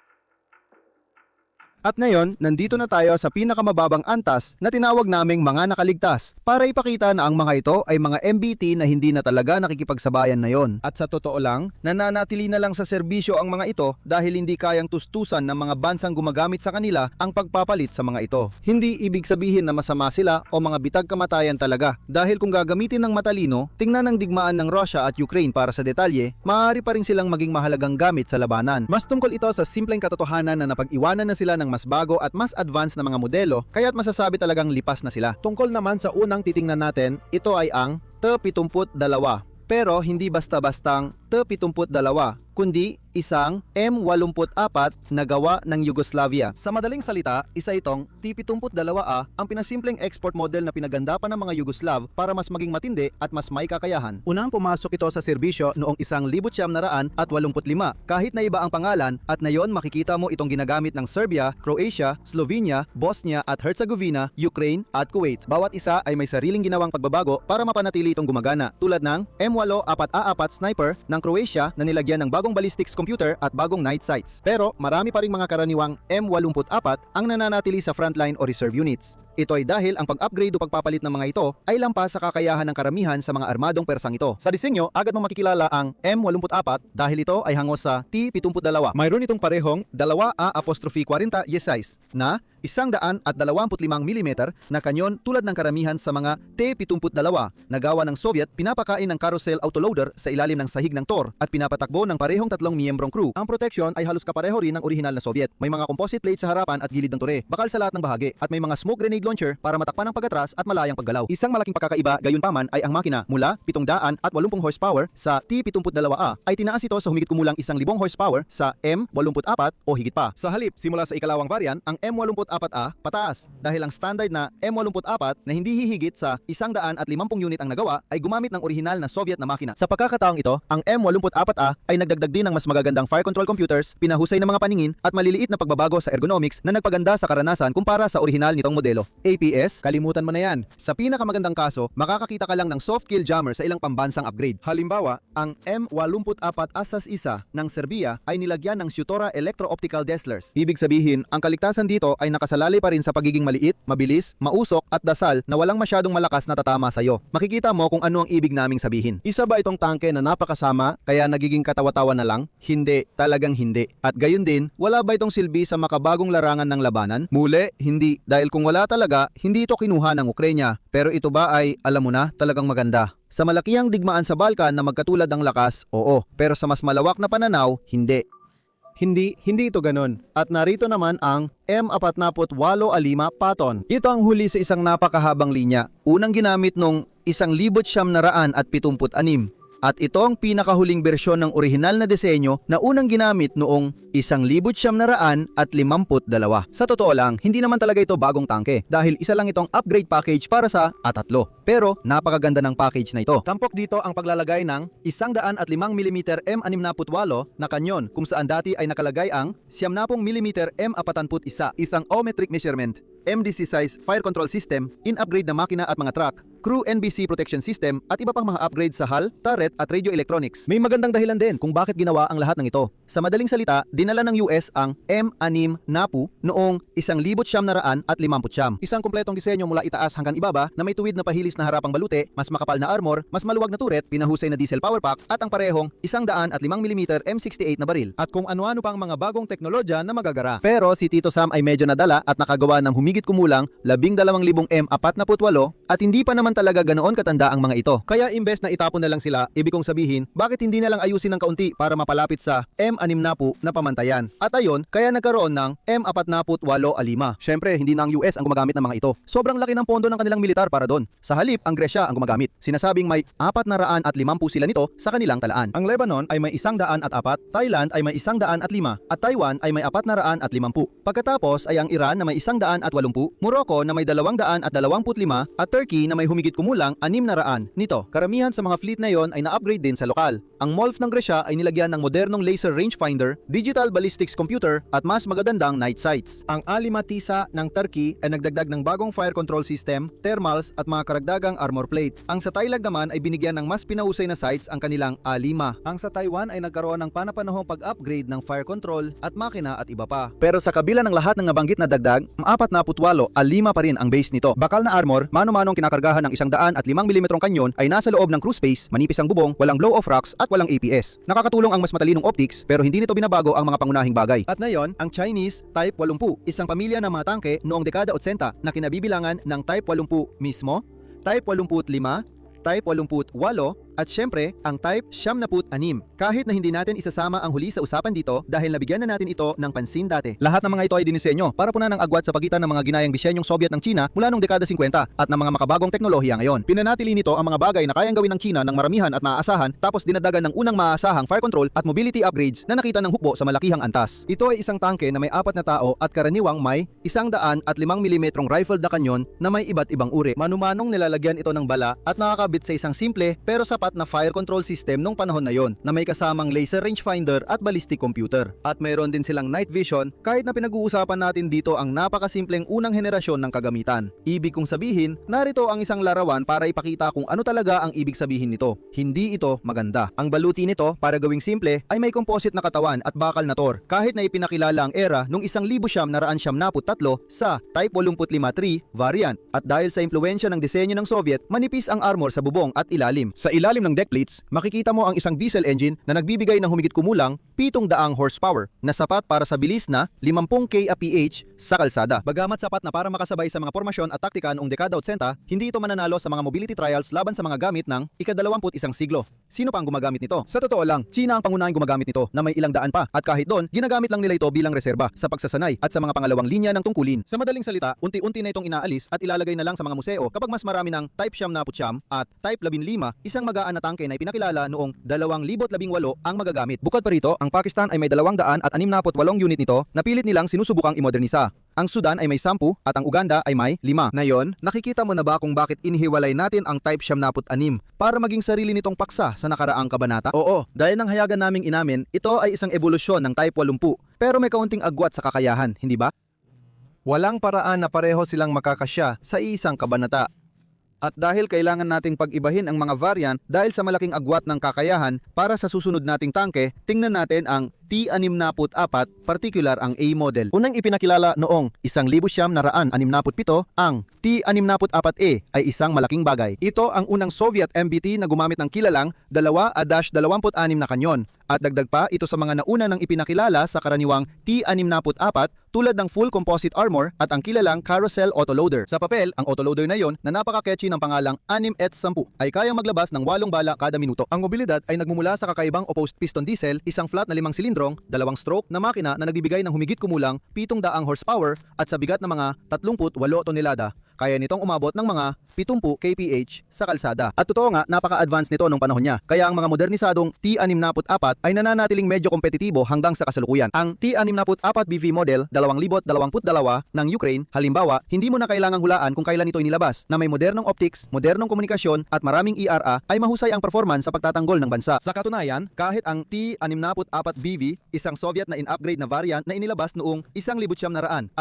At ngayon, nandito na tayo sa pinakamababang antas na tinawag naming mga nakaligtas para ipakita na ang mga ito ay mga MBT na hindi na talaga nakikipagsabayan na yon. At sa totoo lang, nananatili na lang sa serbisyo ang mga ito dahil hindi kayang tustusan ng mga bansang gumagamit sa kanila ang pagpapalit sa mga ito. Hindi ibig sabihin na masama sila o mga bitag kamatayan talaga dahil kung gagamitin ng matalino, tingnan ang digmaan ng Russia at Ukraine para sa detalye, maaari pa rin silang maging mahalagang gamit sa labanan. Mas tungkol ito sa simpleng katotohanan na napag-iwanan na sila ng mas bago at mas advanced na mga modelo, kaya't masasabi talagang lipas na sila. Tungkol naman sa unang titingnan natin, ito ay ang T-72. Pero hindi basta-bastang T-72, kundi isang M84 na gawa ng Yugoslavia. Sa madaling salita, isa itong T-72A ang pinasimpleng export model na pinaganda pa ng mga Yugoslav para mas maging matindi at mas may kakayahan. Unang pumasok ito sa serbisyo noong 1985 kahit na iba ang pangalan at ngayon makikita mo itong ginagamit ng Serbia, Croatia, Slovenia, Bosnia at Herzegovina, Ukraine at Kuwait. Bawat isa ay may sariling ginawang pagbabago para mapanatili itong gumagana tulad ng M844 Sniper ng ng Croatia na nilagyan ng bagong ballistics computer at bagong night sights. Pero marami pa ring mga karaniwang M84 ang nananatili sa frontline o reserve units. Ito ay dahil ang pag-upgrade o pagpapalit ng mga ito ay lampas sa kakayahan ng karamihan sa mga armadong persang ito. Sa disenyo, agad mong makikilala ang M84 dahil ito ay hangos sa T-72. Mayroon itong parehong 2A'40 size na 125 mm na kanyon tulad ng karamihan sa mga T-72 na gawa ng Soviet, pinapakain ng carousel autoloader sa ilalim ng sahig ng Tor at pinapatakbo ng parehong 3 miyembrong crew. Ang protection ay halos kapareho rin ng orihinal na Soviet. May mga composite plate sa harapan at gilid ng tore, bakal sa lahat ng bahagi, at may mga smoke grenade launcher para matakpan ang pag-atras at malayang paggalaw. Isang malaking pagkakaiba gayunpaman ay ang makina mula 780 horsepower sa T-72A ay tinaas ito sa humigit kumulang 1,000 horsepower sa M84 o higit pa. Sa halip, simula sa ikalawang variant, ang M84A pataas dahil ang standard na M84 na hindi hihigit sa 150 unit ang nagawa ay gumamit ng orihinal na Soviet na makina. Sa pagkakataong ito, ang M84A ay nagdagdag din ng mas magagandang fire control computers, pinahusay ng mga paningin at maliliit na pagbabago sa ergonomics na nagpaganda sa karanasan kumpara sa orihinal nitong modelo. APS, kalimutan mo na yan. Sa pinakamagandang kaso, makakakita ka lang ng soft kill jammer sa ilang pambansang upgrade. Halimbawa, ang M84 Asas Isa ng Serbia ay nilagyan ng Sutora Electro-Optical Dazzlers. Ibig sabihin, ang kaligtasan dito ay nakasalalay pa rin sa pagiging maliit, mabilis, mausok at dasal na walang masyadong malakas na tatama sa'yo. Makikita mo kung ano ang ibig naming sabihin. Isa ba itong tangke na napakasama kaya nagiging katawa-tawa na lang? Hindi, talagang hindi. At gayon din, wala ba itong silbi sa makabagong larangan ng labanan? Muli, hindi. Dahil kung wala talaga, hindi ito kinuha ng Ukraine. Pero ito ba ay, alam mo na, talagang maganda? Sa malakihang digmaan sa Balkan na magkatulad ng lakas, oo. Pero sa mas malawak na pananaw, hindi. Hindi ito ganun. At narito naman ang M48 Alima Patton. Ito ang huli sa isang napakahabang linya. Unang ginamit nung 1976. At ito ang pinakahuling bersyon ng orihinal na disenyo na unang ginamit noong 1952. Sa totoo lang, hindi naman talaga ito bagong tangke dahil isa lang itong upgrade package para sa A3. Pero napakaganda ng package na ito. Tampok dito ang paglalagay ng 105 mm M68 na kanyon kung saan dati ay nakalagay ang 90 mm M41, isang O-metric measurement, MDC size fire control system, in-upgrade na makina at mga truck, crew NBC protection system at iba pang mga upgrade sa hull, turret at radio electronics. May magandang dahilan din kung bakit ginawa ang lahat ng ito. Sa madaling salita, dinala ng US ang M6 Napu noong 1950. Isang kumpletong disenyo mula itaas hanggang ibaba na may tuwid na pahilis na harapang balute, mas makapal na armor, mas maluwag na turret, pinahusay na diesel power pack at ang parehong 105 mm M68 na baril. At kung ano-ano pang mga bagong teknolohiya na magagara. Pero si Tito Sam ay medyo nadala at nakagawa ng humigit kumulang 12,000 M48 at hindi pa naman talaga ganoon katanda ang mga ito. Kaya imbes na itapon na lang sila, ibig kong sabihin, bakit hindi na lang ayusin ng kaunti para mapalapit sa M6 Napu na pamantayan? At ayon, kaya nagkaroon ng M48 Alima. Syempre, hindi na ang US ang gumagamit ng mga ito. Sobrang laki ng pondo ng kanilang militar para doon. Sa halip, ang Gresya ang gumagamit. Sinasabing may 450 sila nito sa kanilang talaan. Ang Lebanon ay may 104, Thailand ay may 105 at Taiwan ay may 450. Pagkatapos ay ang Iran na may 180, Morocco na may 225 at Turkey na may humigit kumulang 600 nito. Karamihan sa mga fleet na yon ay na-upgrade din sa lokal. Ang MOLF ng Gresya ay nilagyan ng modernong laser rangefinder, digital ballistics computer at mas magagandang night sights. Ang Alima Tisa ng Turkey ay nagdagdag ng bagong fire control system, thermals at mga karagdagang armor plate. Ang sa Thailand naman ay binigyan ng mas pinahusay na sights ang kanilang Alima. Ang sa Taiwan ay nagkaroon ng panapanahong pag-upgrade ng fire control at makina at iba pa. Pero sa kabila ng lahat ng nabanggit na dagdag, ang 48 Alima pa rin ang base nito. Bakal na armor, mano-manong kinakargahan ng 105 mm kanyon ay nasa loob ng crew space, manipis ang bubong, walang blow-off rocks at walang APS. Nakakatulong ang mas matalinong optics pero hindi nito binabago ang mga pangunahing bagay. At ngayon, ang Chinese Type 80, isang pamilya ng mga tangke noong dekada 80 na kinabibilangan ng Type 80 mismo, Type 85, Type 88 at syempre ang Type 76. Kahit na hindi natin isasama ang huli sa usapan dito dahil nabigyan na natin ito ng pansin dati. Lahat ng mga ito ay dinisenyo para punan ng agwat sa pagitan ng mga ginayang disenyong Soviet ng China mula noong dekada 50 at ng mga makabagong teknolohiya ngayon. Pinanatili nito ang mga bagay na kayang gawin ng China ng maramihan at maaasahan tapos dinadagan ng unang maaasahang fire control at mobility upgrades na nakita ng hukbo sa malakihang antas. Ito ay isang tangke na may 4 na tao at karaniwang may 105 mm rifled na kanyon na may iba't ibang uri. Manumanong nilalagyan ito ng bala at nakakabit sa isang simple pero sapat sapat na fire control system nung panahon na yon na may kasamang laser rangefinder at ballistic computer. At mayroon din silang night vision kahit na pinag-uusapan natin dito ang napakasimpleng unang henerasyon ng kagamitan. Ibig kong sabihin, narito ang isang larawan para ipakita kung ano talaga ang ibig sabihin nito. Hindi ito maganda. Ang baluti nito, para gawing simple, ay may composite na katawan at bakal na tor. Kahit na ipinakilala ang era nung 1973 sa Type 85-3 variant. At dahil sa impluwensya ng disenyo ng Soviet, manipis ang armor sa bubong at ilalim. Sa ilalim ng deck plates, makikita mo ang isang diesel engine na nagbibigay ng humigit kumulang 700 horsepower na sapat para sa bilis na 50 kph sa kalsada. Bagamat sapat na para makasabay sa mga formasyon at taktika noong dekada 80, hindi ito mananalo sa mga mobility trials laban sa mga gamit ng ika-21 siglo. Sino pa ang gumagamit nito? Sa totoo lang, China ang pangunahing gumagamit nito na may ilang daan pa, at kahit doon, ginagamit lang nila ito bilang reserba sa pagsasanay at sa mga pangalawang linya ng tungkulin. Sa madaling salita, unti-unti na itong inaalis at ilalagay na lang sa mga museo kapag mas marami ng Type 79 at Type 15, isang magaan na tangke na ipinakilala noong 2018 ang magagamit. Bukod pa rito, ang Pakistan ay may 268 unit nito na pilit nilang sinusubukang imodernisa. Ang Sudan ay may 10 at ang Uganda ay may 5. Ngayon, nakikita mo na ba kung bakit inihiwalay natin ang Type 76 para maging sarili nitong paksa sa nakaraang kabanata? Oo, dahil nang hayagan naming inamin, ito ay isang ebolusyon ng Type 80, pero may kaunting agwat sa kakayahan, hindi ba? Walang paraan na pareho silang makakasya sa isang kabanata. At dahil kailangan nating pag-ibahin ang mga variant dahil sa malaking agwat ng kakayahan, para sa susunod nating tangke, tingnan natin ang T-64, particular ang A model. Unang ipinakilala noong 1967, ang T-64A ay isang malaking bagay. Ito ang unang Soviet MBT na gumamit ng kilalang 2-26 na kanyon. At dagdag pa ito sa mga nauna nang ipinakilala sa karaniwang T-64 tulad ng full composite armor at ang kilalang carousel autoloader. Sa papel, ang autoloader na yon na napaka-catchy ng pangalang 6-10 ay kayang maglabas ng 8 bala kada minuto. Ang mobilidad ay nagmumula sa kakaibang opposed piston diesel, isang flat na 5 silindrong, 2 stroke na makina na nagbibigay ng humigit kumulang 700 horsepower at sa bigat na mga 38 tonelada. Kaya nitong umabot ng mga 70 kph sa kalsada. At totoo nga, napaka-advanced nito nung panahon niya. Kaya ang mga modernisadong T-64 ay nananatiling medyo kompetitibo hanggang sa kasalukuyan. Ang T-64BV model 2022 ng Ukraine, halimbawa, hindi mo na kailangang hulaan kung kailan ito inilabas, na may modernong optics, modernong komunikasyon at maraming ERA, ay mahusay ang performance sa pagtatanggol ng bansa. Sa katunayan, kahit ang T-64BV, isang Soviet na in-upgrade na variant na inilabas noong 1985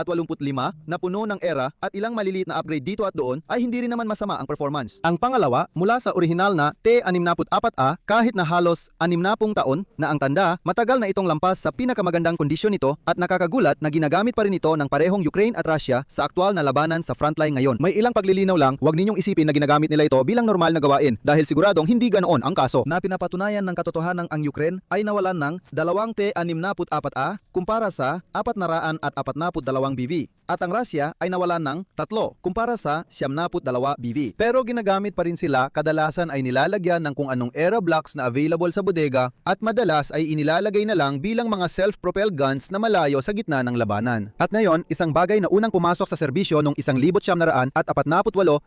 na puno ng era at ilang maliliit na upgrade dito at doon, ay hindi rin naman masama ang performance. Ang pangalawa, mula sa orihinal na T-64A, kahit na halos 60 taon na ang tanda, matagal na itong lampas sa pinakamagandang kondisyon nito at nakakagulat na ginagamit pa rin ito ng parehong Ukraine at Russia sa aktwal na labanan sa frontline ngayon. May ilang paglilinaw lang, huwag ninyong isipin na ginagamit nila ito bilang normal na gawain dahil siguradong hindi ganoon ang kaso. Na pinapatunayan ng katotohanan ang Ukraine ay nawalan ng 2 T-64A kumpara sa 442 BV. At ang Russia ay nawalan ng 3 kumpara sa 72 BV. Pero ginagamit pa rin sila, kadalasan ay nilalagyan ng kung anong era blocks na available sa bodega at madalas ay inilalagay na lang bilang mga self-propelled guns na malayo sa gitna ng labanan. At ngayon, isang bagay na unang pumasok sa serbisyo noong 1948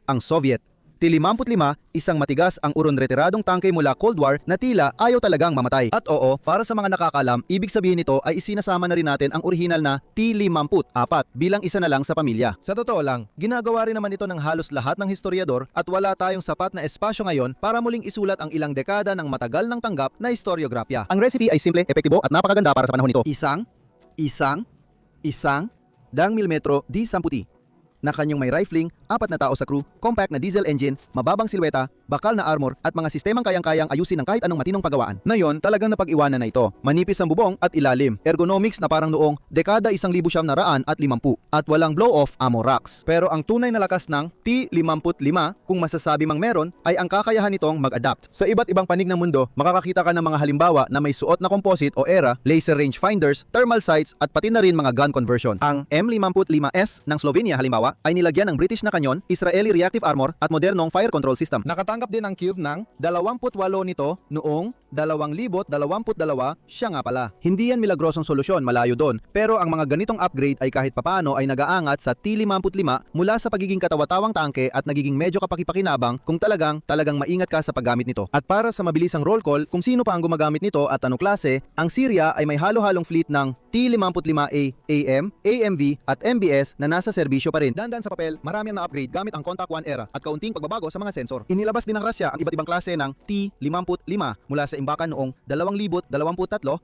ang Soviet. T-55, isang matigas ang uron-retiradong tangke mula Cold War na tila ayaw talagang mamatay. At oo, para sa mga nakakalam, ibig sabihin nito ay isinasama na rin natin ang orihinal na T-54 bilang isa na lang sa pamilya. Sa totoo lang, ginagawa rin naman ito ng halos lahat ng historiador at wala tayong sapat na espasyo ngayon para muling isulat ang ilang dekada ng matagal ng tanggap na historiografya. Ang recipe ay simple, epektibo at napakaganda para sa panahon nito. Isang milimetro D-10 na kanyang may rifling, 4 na tao sa crew, compact na diesel engine, mababang silweta, bakal na armor at mga sistemang kayang-kayang ayusin ng kahit anong matinong paggawaan. Ngayon, talagang napag-iwanan na ito. Manipis ang bubong at ilalim, ergonomics na parang noong dekada 1950 at walang blow-off ammo racks. Pero ang tunay na lakas ng T-55, kung masasabi mang meron, ay ang kakayahan nitong mag-adapt. Sa iba't ibang panig ng mundo, makakakita ka ng mga halimbawa na may suot na composite o era, laser range finders, thermal sights at pati na rin mga gun conversion. Ang M55S ng Slovenia halimbawa ay nilagyan ng British na kanyon, Israeli reactive armor at modernong fire control system. Nakatanggap din ang Kyiv ng 28 nito noong 2022, siya nga pala. Hindi yan milagrosong solusyon, malayo doon. Pero ang mga ganitong upgrade ay kahit papaano ay nag-aangat sa T55 mula sa pagiging katawatawang tangke at nagiging medyo kapakipakinabang kung talagang maingat ka sa paggamit nito. At para sa mabilisang roll call, kung sino pa ang gumagamit nito at anong klase, ang Syria ay may halo-halong fleet ng T55A AM, AMV at MBS na nasa serbisyo pa rin. Dandan sa papel, marami ang na-upgrade gamit ang Contact One era at kaunting pagbabago sa mga sensor. Inilabas din ng Russia ang iba't ibang klase ng T55 mula sa imbakan noong 2023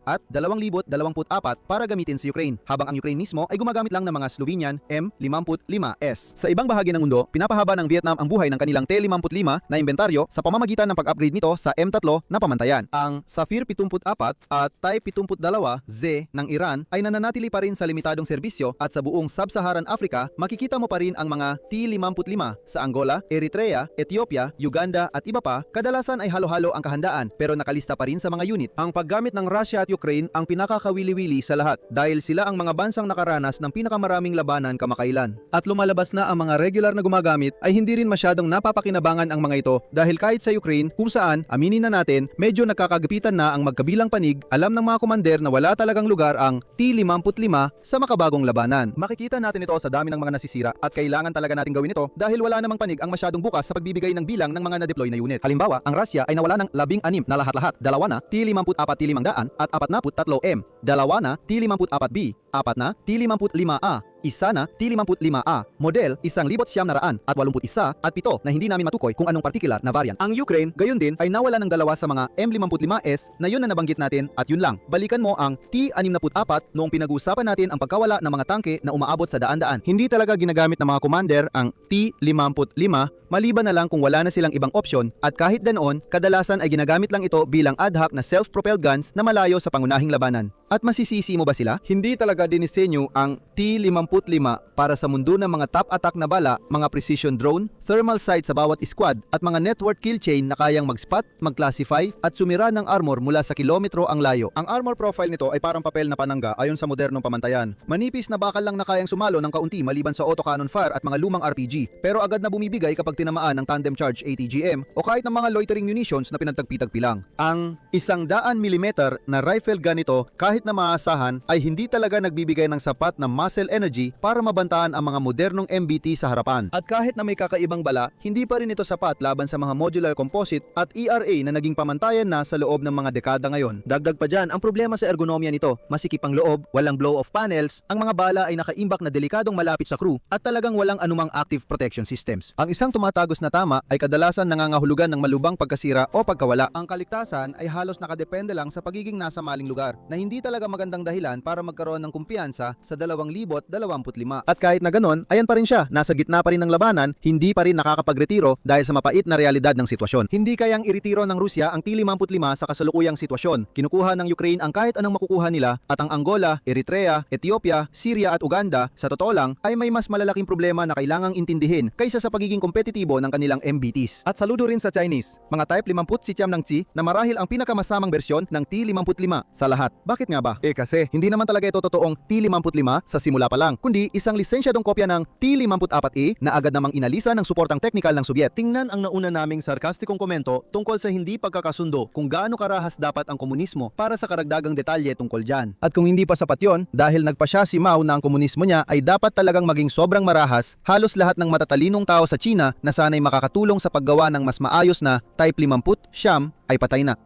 at 2024 para gamitin sa Ukraine, habang ang Ukraine mismo ay gumagamit lang ng mga Slovenian M55S. Sa ibang bahagi ng mundo, pinapahaba ng Vietnam ang buhay ng kanilang T55 na inventaryo sa pamamagitan ng pag-upgrade nito sa M3 na pamantayan. Ang Safir 74 at Type 72Z ng Iran ay nananatili pa rin sa limitadong serbisyo, at sa buong Sub-Saharan Africa, makikita mo pa rin ang mga T55 sa Angola, Eritrea, Ethiopia, Uganda at iba pa. Kadalasan ay halo-halo ang kahandaan pero nakalista pa rin sa mga unit. Ang paggamit ng Russia at Ukraine ang pinakakawili-wili sa lahat dahil sila ang mga bansang nakaranas ng pinakamaraming labanan kamakailan. At lumalabas na ang mga regular na gumagamit ay hindi rin masyadong napapakinabangan ang mga ito dahil kahit sa Ukraine kung saan, aminin na natin, medyo nagkakagipitan na ang magkabilang panig, alam ng mga komander na wala talagang lugar ang T55 sa makabagong labanan. Makikita natin ito sa dami ng mga nasisira at kailangan talaga natin gawin ito dahil wala namang panig ang masyadong bukas sa pagbibigay ng bilang ng mga na-deploy na unit. Halimbawa, ang Russia ay nawala ng 16 na lahat-lahat, 2 na T54 T500 at 43M, 2 na T54B, 4 na T55A, 1 na T55A, model 1981 at 7 na hindi namin matukoy kung anong particular na variant. Ang Ukraine, gayon din, ay nawala ng 2 sa mga M55S na yun na nabanggit natin, at yun lang. Balikan mo ang T64 noong pinag-uusapan natin ang pagkawala ng mga tangke na umaabot sa daan-daan. Hindi talaga ginagamit ng mga commander ang T55 maliban na lang kung wala na silang ibang opsyon, at kahit ganoon, kadalasan ay ginagamit lang ito bilang ad hoc na self-propelled guns na malayo sa pangunahing labanan. At masisisi mo ba sila? Hindi talaga dinisenyo ang T55 para sa mundo ng mga top attack na bala, mga precision drone, thermal sight sa bawat squad at mga network kill chain na kayang mag-spot, mag-classify at sumira ng armor mula sa kilometro ang layo. Ang armor profile nito ay parang papel na panangga ayon sa modernong pamantayan. Manipis na bakal lang na kayang sumalo ng kaunti maliban sa autocannon fire at mga lumang RPG, pero agad na bumibigay kapag tinamaan ng tandem charge ATGM o kahit ng mga loitering munitions na pinagtagpi-tagpi lang. Ang 100mm na rifle gun nito, kahit na maasahan, ay hindi talaga nagbibigay ng sapat na muscle energy para mabantaan ang mga modernong MBT sa harapan. At kahit na may kakaibang bala, hindi pa rin ito sapat laban sa mga modular composite at ERA na naging pamantayan na sa loob ng mga dekada ngayon. Dagdag pa dyan, ang problema sa ergonomya nito, masikip ang loob, walang blow-off panels, ang mga bala ay nakaimbak na delikadong malapit sa crew at talagang walang anumang active protection systems. Ang isang tumatagos na tama ay kadalasan nangangahulugan ng malubang pagkasira o pagkawala. Ang kaligtasan ay halos nakadepende lang sa pagiging nasa maling lugar, na hindi talaga magandang dahilan para magkaroon ng kumpiyansa sa 2025. At kahit na ganon, ayan pa rin siya, nasa gitna pa rin ng labanan, hindi pa rin nakakapagretiro dahil sa mapait na realidad ng sitwasyon. Hindi kayang iretiro ng Rusya ang T55 sa kasalukuyang sitwasyon. Kinukuha ng Ukraine ang kahit anong makukuha nila, at ang Angola, Eritrea, Ethiopia, Syria at Uganda, sa totoo lang, ay may mas malalaking problema na kailangang intindihin kaysa sa pagiging kompetitibo ng kanilang MBTs. At saludo rin sa Chinese, mga Type 50 si Chiam ng Chi na marahil ang pinakamasamang bersyon ng T55 sa lahat. Bakit nga ba? Kasi hindi naman talaga ito totoong T55 sa simula pa lang, kundi isang lisensyadong kopya ng T54E na agad namang inalisa ng suportang teknikal ng Soviet. Tingnan ang nauna naming sarkastikong komento tungkol sa hindi pagkakasundo kung gaano karahas dapat ang komunismo para sa karagdagang detalye tungkol dyan. At kung hindi pa sapat yon, dahil nagpasya si Mao na ang komunismo niya ay dapat talagang maging sobrang marahas, halos lahat ng matatalinong tao sa China na sana'y makakatulong sa paggawa ng mas maayos na Type 50 Siam ay patay na.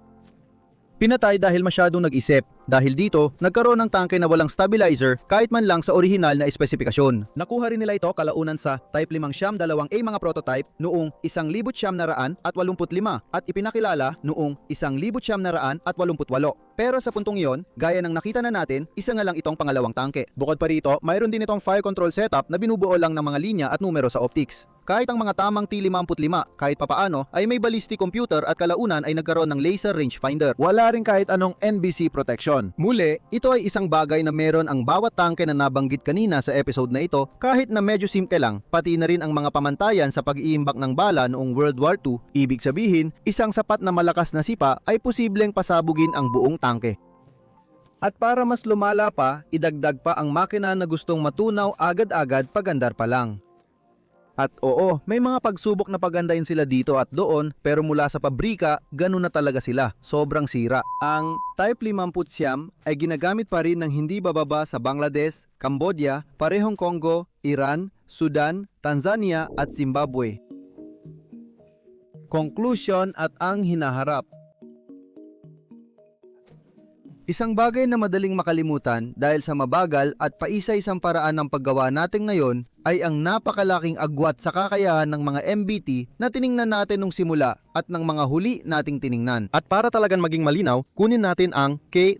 Pinatay dahil masyadong nag-isip. Dahil dito, nagkaroon ng tangke na walang stabilizer kahit man lang sa orihinal na espesifikasyon. Nakuha rin nila ito kalaunan sa Type 5 Siam 2A mga prototype noong 1985 at ipinakilala noong 1988. Pero sa puntong iyon, gaya ng nakita na natin, isa nga lang itong pangalawang tangke. Bukod pa rito, mayroon din itong fire control setup na binubuo lang ng mga linya at numero sa optics. Kahit ang mga tamang T55, kahit papaano, ay may ballistic computer at kalaunan ay nagkaroon ng laser rangefinder. Wala rin kahit anong NBC protection. Muli, ito ay isang bagay na meron ang bawat tangke na nabanggit kanina sa episode na ito, kahit na medyo simple lang, pati na rin ang mga pamantayan sa pag-iimbak ng bala noong World War II. Ibig sabihin, isang sapat na malakas na sipa ay posibleng pasabugin ang buong tangke. At para mas lumala pa, idagdag pa ang makina na gustong matunaw agad-agad pagandar pa lang. At oo, may mga pagsubok na pagandahin sila dito at doon, pero mula sa pabrika, ganun na talaga sila. Sobrang sira. Ang Type 50 ay ginagamit pa rin ng hindi bababa sa Bangladesh, Cambodia, parehong Congo, Iran, Sudan, Tanzania at Zimbabwe. Conclusion at ang hinaharap. Isang bagay na madaling makalimutan dahil sa mabagal at paisa-isang paraan ng paggawa natin ngayon ay ang napakalaking agwat sa kakayahan ng mga MBT na tiningnan natin nung simula at ng mga huli nating tiningnan. At para talagang maging malinaw, kunin natin ang K2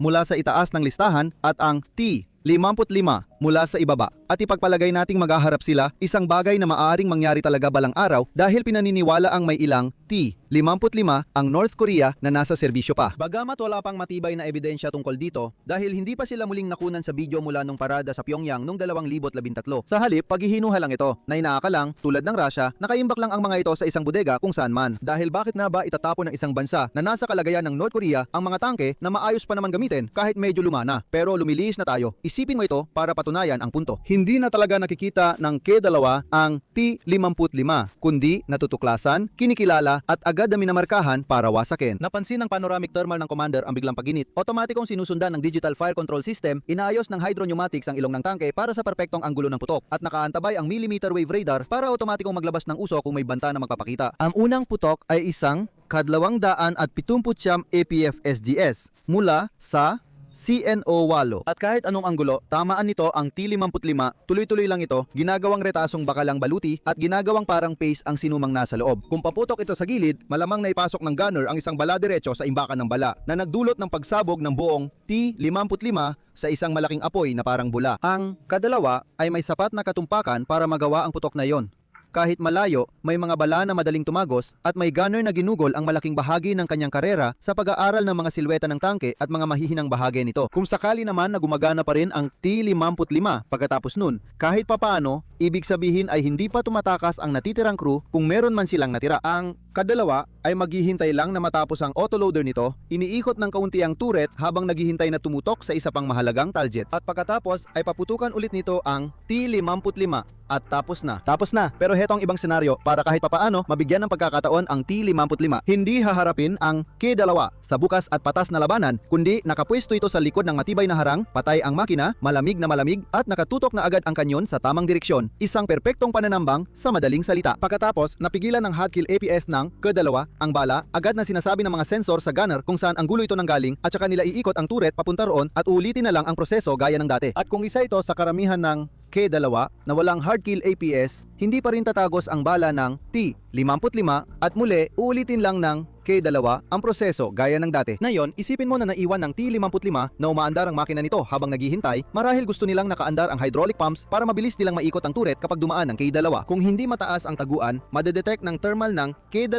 mula sa itaas ng listahan at ang T55 mula sa ibaba. At ipagpalagay nating maghaharap sila, isang bagay na maaaring mangyari talaga balang araw dahil pinaniniwala ang may ilang T55 ang North Korea na nasa serbisyo pa. Bagamat wala pang matibay na ebidensya tungkol dito dahil hindi pa sila muling nakunan sa video mula nung parada sa Pyongyang noong 2013. Sa halip, paghihinuha lang ito na inaakalang tulad ng Russia, nakaimbak lang ang mga ito sa isang bodega kung saan man. Dahil bakit na ba itatapon ng isang bansa na nasa kalagayan ng North Korea ang mga tangke na maayos pa naman gamitin kahit medyo luma na? Pero lumilihis na tayo. Isipin mo ito para patunayan ang punto. Hindi na talaga nakikita ng K2 ang T55, kundi natutuklasan, kinikilala at agad na minamarkahan para wasakin. Napansin ng panoramic thermal ng commander ang biglang paginit. Otomatikong sinusundan ng digital fire control system, inaayos ng hydropneumatics ang ilong ng tangke para sa perpektong anggulo ng putok at nakaantabay ang millimeter wave radar para otomatikong maglabas ng uso kung may banta na magpapakita. Ang unang putok ay isang kadlawang-daan at 79 APF SDS mula sa CNO8. At kahit anong anggulo, tamaan nito ang T55, tuloy-tuloy lang ito, ginagawang retasong bakalang baluti at ginagawang parang pace ang sinumang nasa loob. Kung paputok ito sa gilid, malamang naipasok ng gunner ang isang bala diretso sa imbakan ng bala na nagdulot ng pagsabog ng buong T55 sa isang malaking apoy na parang bula. Ang kadalawa ay may sapat na katumpakan para magawa ang putok na yon. Kahit malayo, may mga bala na madaling tumagos at may gunner na ginugol ang malaking bahagi ng kanyang karera sa pag-aaral ng mga silweta ng tangke at mga mahihinang bahagi nito. Kung sakali naman na gumagana pa rin ang T55 pagkatapos nun, kahit papaano, ibig sabihin ay hindi pa tumatakas ang natitirang crew kung meron man silang natira. Ang kadalawa ay maghihintay lang na matapos ang autoloader nito, iniikot ng kaunti ang turret habang naghihintay na tumutok sa isa pang mahalagang target. At pagkatapos ay paputukan ulit nito ang T55 at tapos na. Tapos na, pero hetong ibang senaryo para kahit papaano mabigyan ng pagkakataon ang T55. Hindi haharapin ang K2 sa bukas at patas na labanan, kundi nakapwesto ito sa likod ng matibay na harang, patay ang makina, malamig na malamig at nakatutok na agad ang kanyon sa tamang direksyon. Isang perpektong pananambang sa madaling salita. Pagkatapos, napigilan ng hot kill APS ng K2 ang bala, agad na sinasabi ng mga sensor sa gunner kung saan ang gulo ito nanggaling at saka nila iikot ang turret papunta roon at uulitin na lang ang proseso gaya ng dati. At kung isa ito sa karamihan ng K2 na walang hard kill APS, hindi pa rin tatagos ang bala ng T55 at muli uulitin lang ng K2 ang proseso gaya ng dati. Ngayon, isipin mo na naiwan ng T55 na umaandar ang makina nito habang naghihintay, marahil gusto nilang nakaandar ang hydraulic pumps para mabilis nilang maikot ang turret kapag dumaan ng K2. Kung hindi mataas ang taguan, madedetect ng thermal ng K2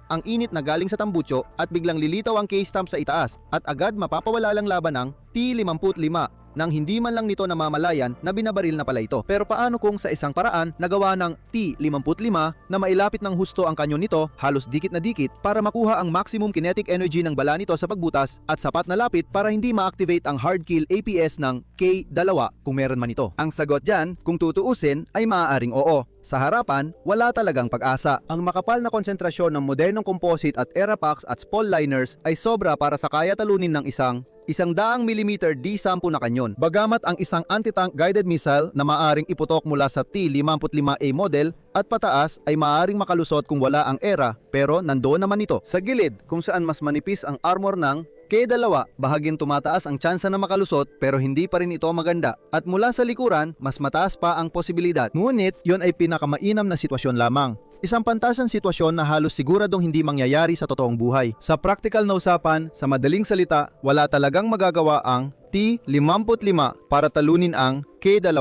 ang init na galing sa tambucho at biglang lilitaw ang K-stamp sa itaas at agad mapapawala lang laban ng T55 nang hindi man lang nito namamalayan na binabaril na pala ito. Pero paano kung sa isang paraan nagawa ng T55 na mailapit ng husto ang kanyon nito halos dikit na dikit para makuha ang maximum kinetic energy ng bala nito sa pagbutas at sapat na lapit para hindi ma-activate ang hard kill APS ng K2 kung meron man ito? Ang sagot dyan, kung tutuusin, ay maaaring oo. Sa harapan, wala talagang pag-asa. Ang makapal na konsentrasyon ng modernong composite at Aeropax at Spall liners ay sobra para sa kaya talunin ng isang 100 mm D10 na kanyon. Bagamat ang isang anti-tank guided missile na maaring iputok mula sa T55A model at pataas ay maaring makalusot kung wala ang ERA, pero nandoon naman ito. Sa gilid, kung saan mas manipis ang armor ng K2, bahaging tumataas ang tsansa na makalusot pero hindi pa rin ito maganda. At mula sa likuran, mas mataas pa ang posibilidad. Ngunit, yon ay pinakamainam na sitwasyon lamang. Isang pantasang sitwasyon na halos siguradong hindi mangyayari sa totoong buhay. Sa practical na usapan, sa madaling salita, wala talagang magagawa ang T55 para talunin ang K2.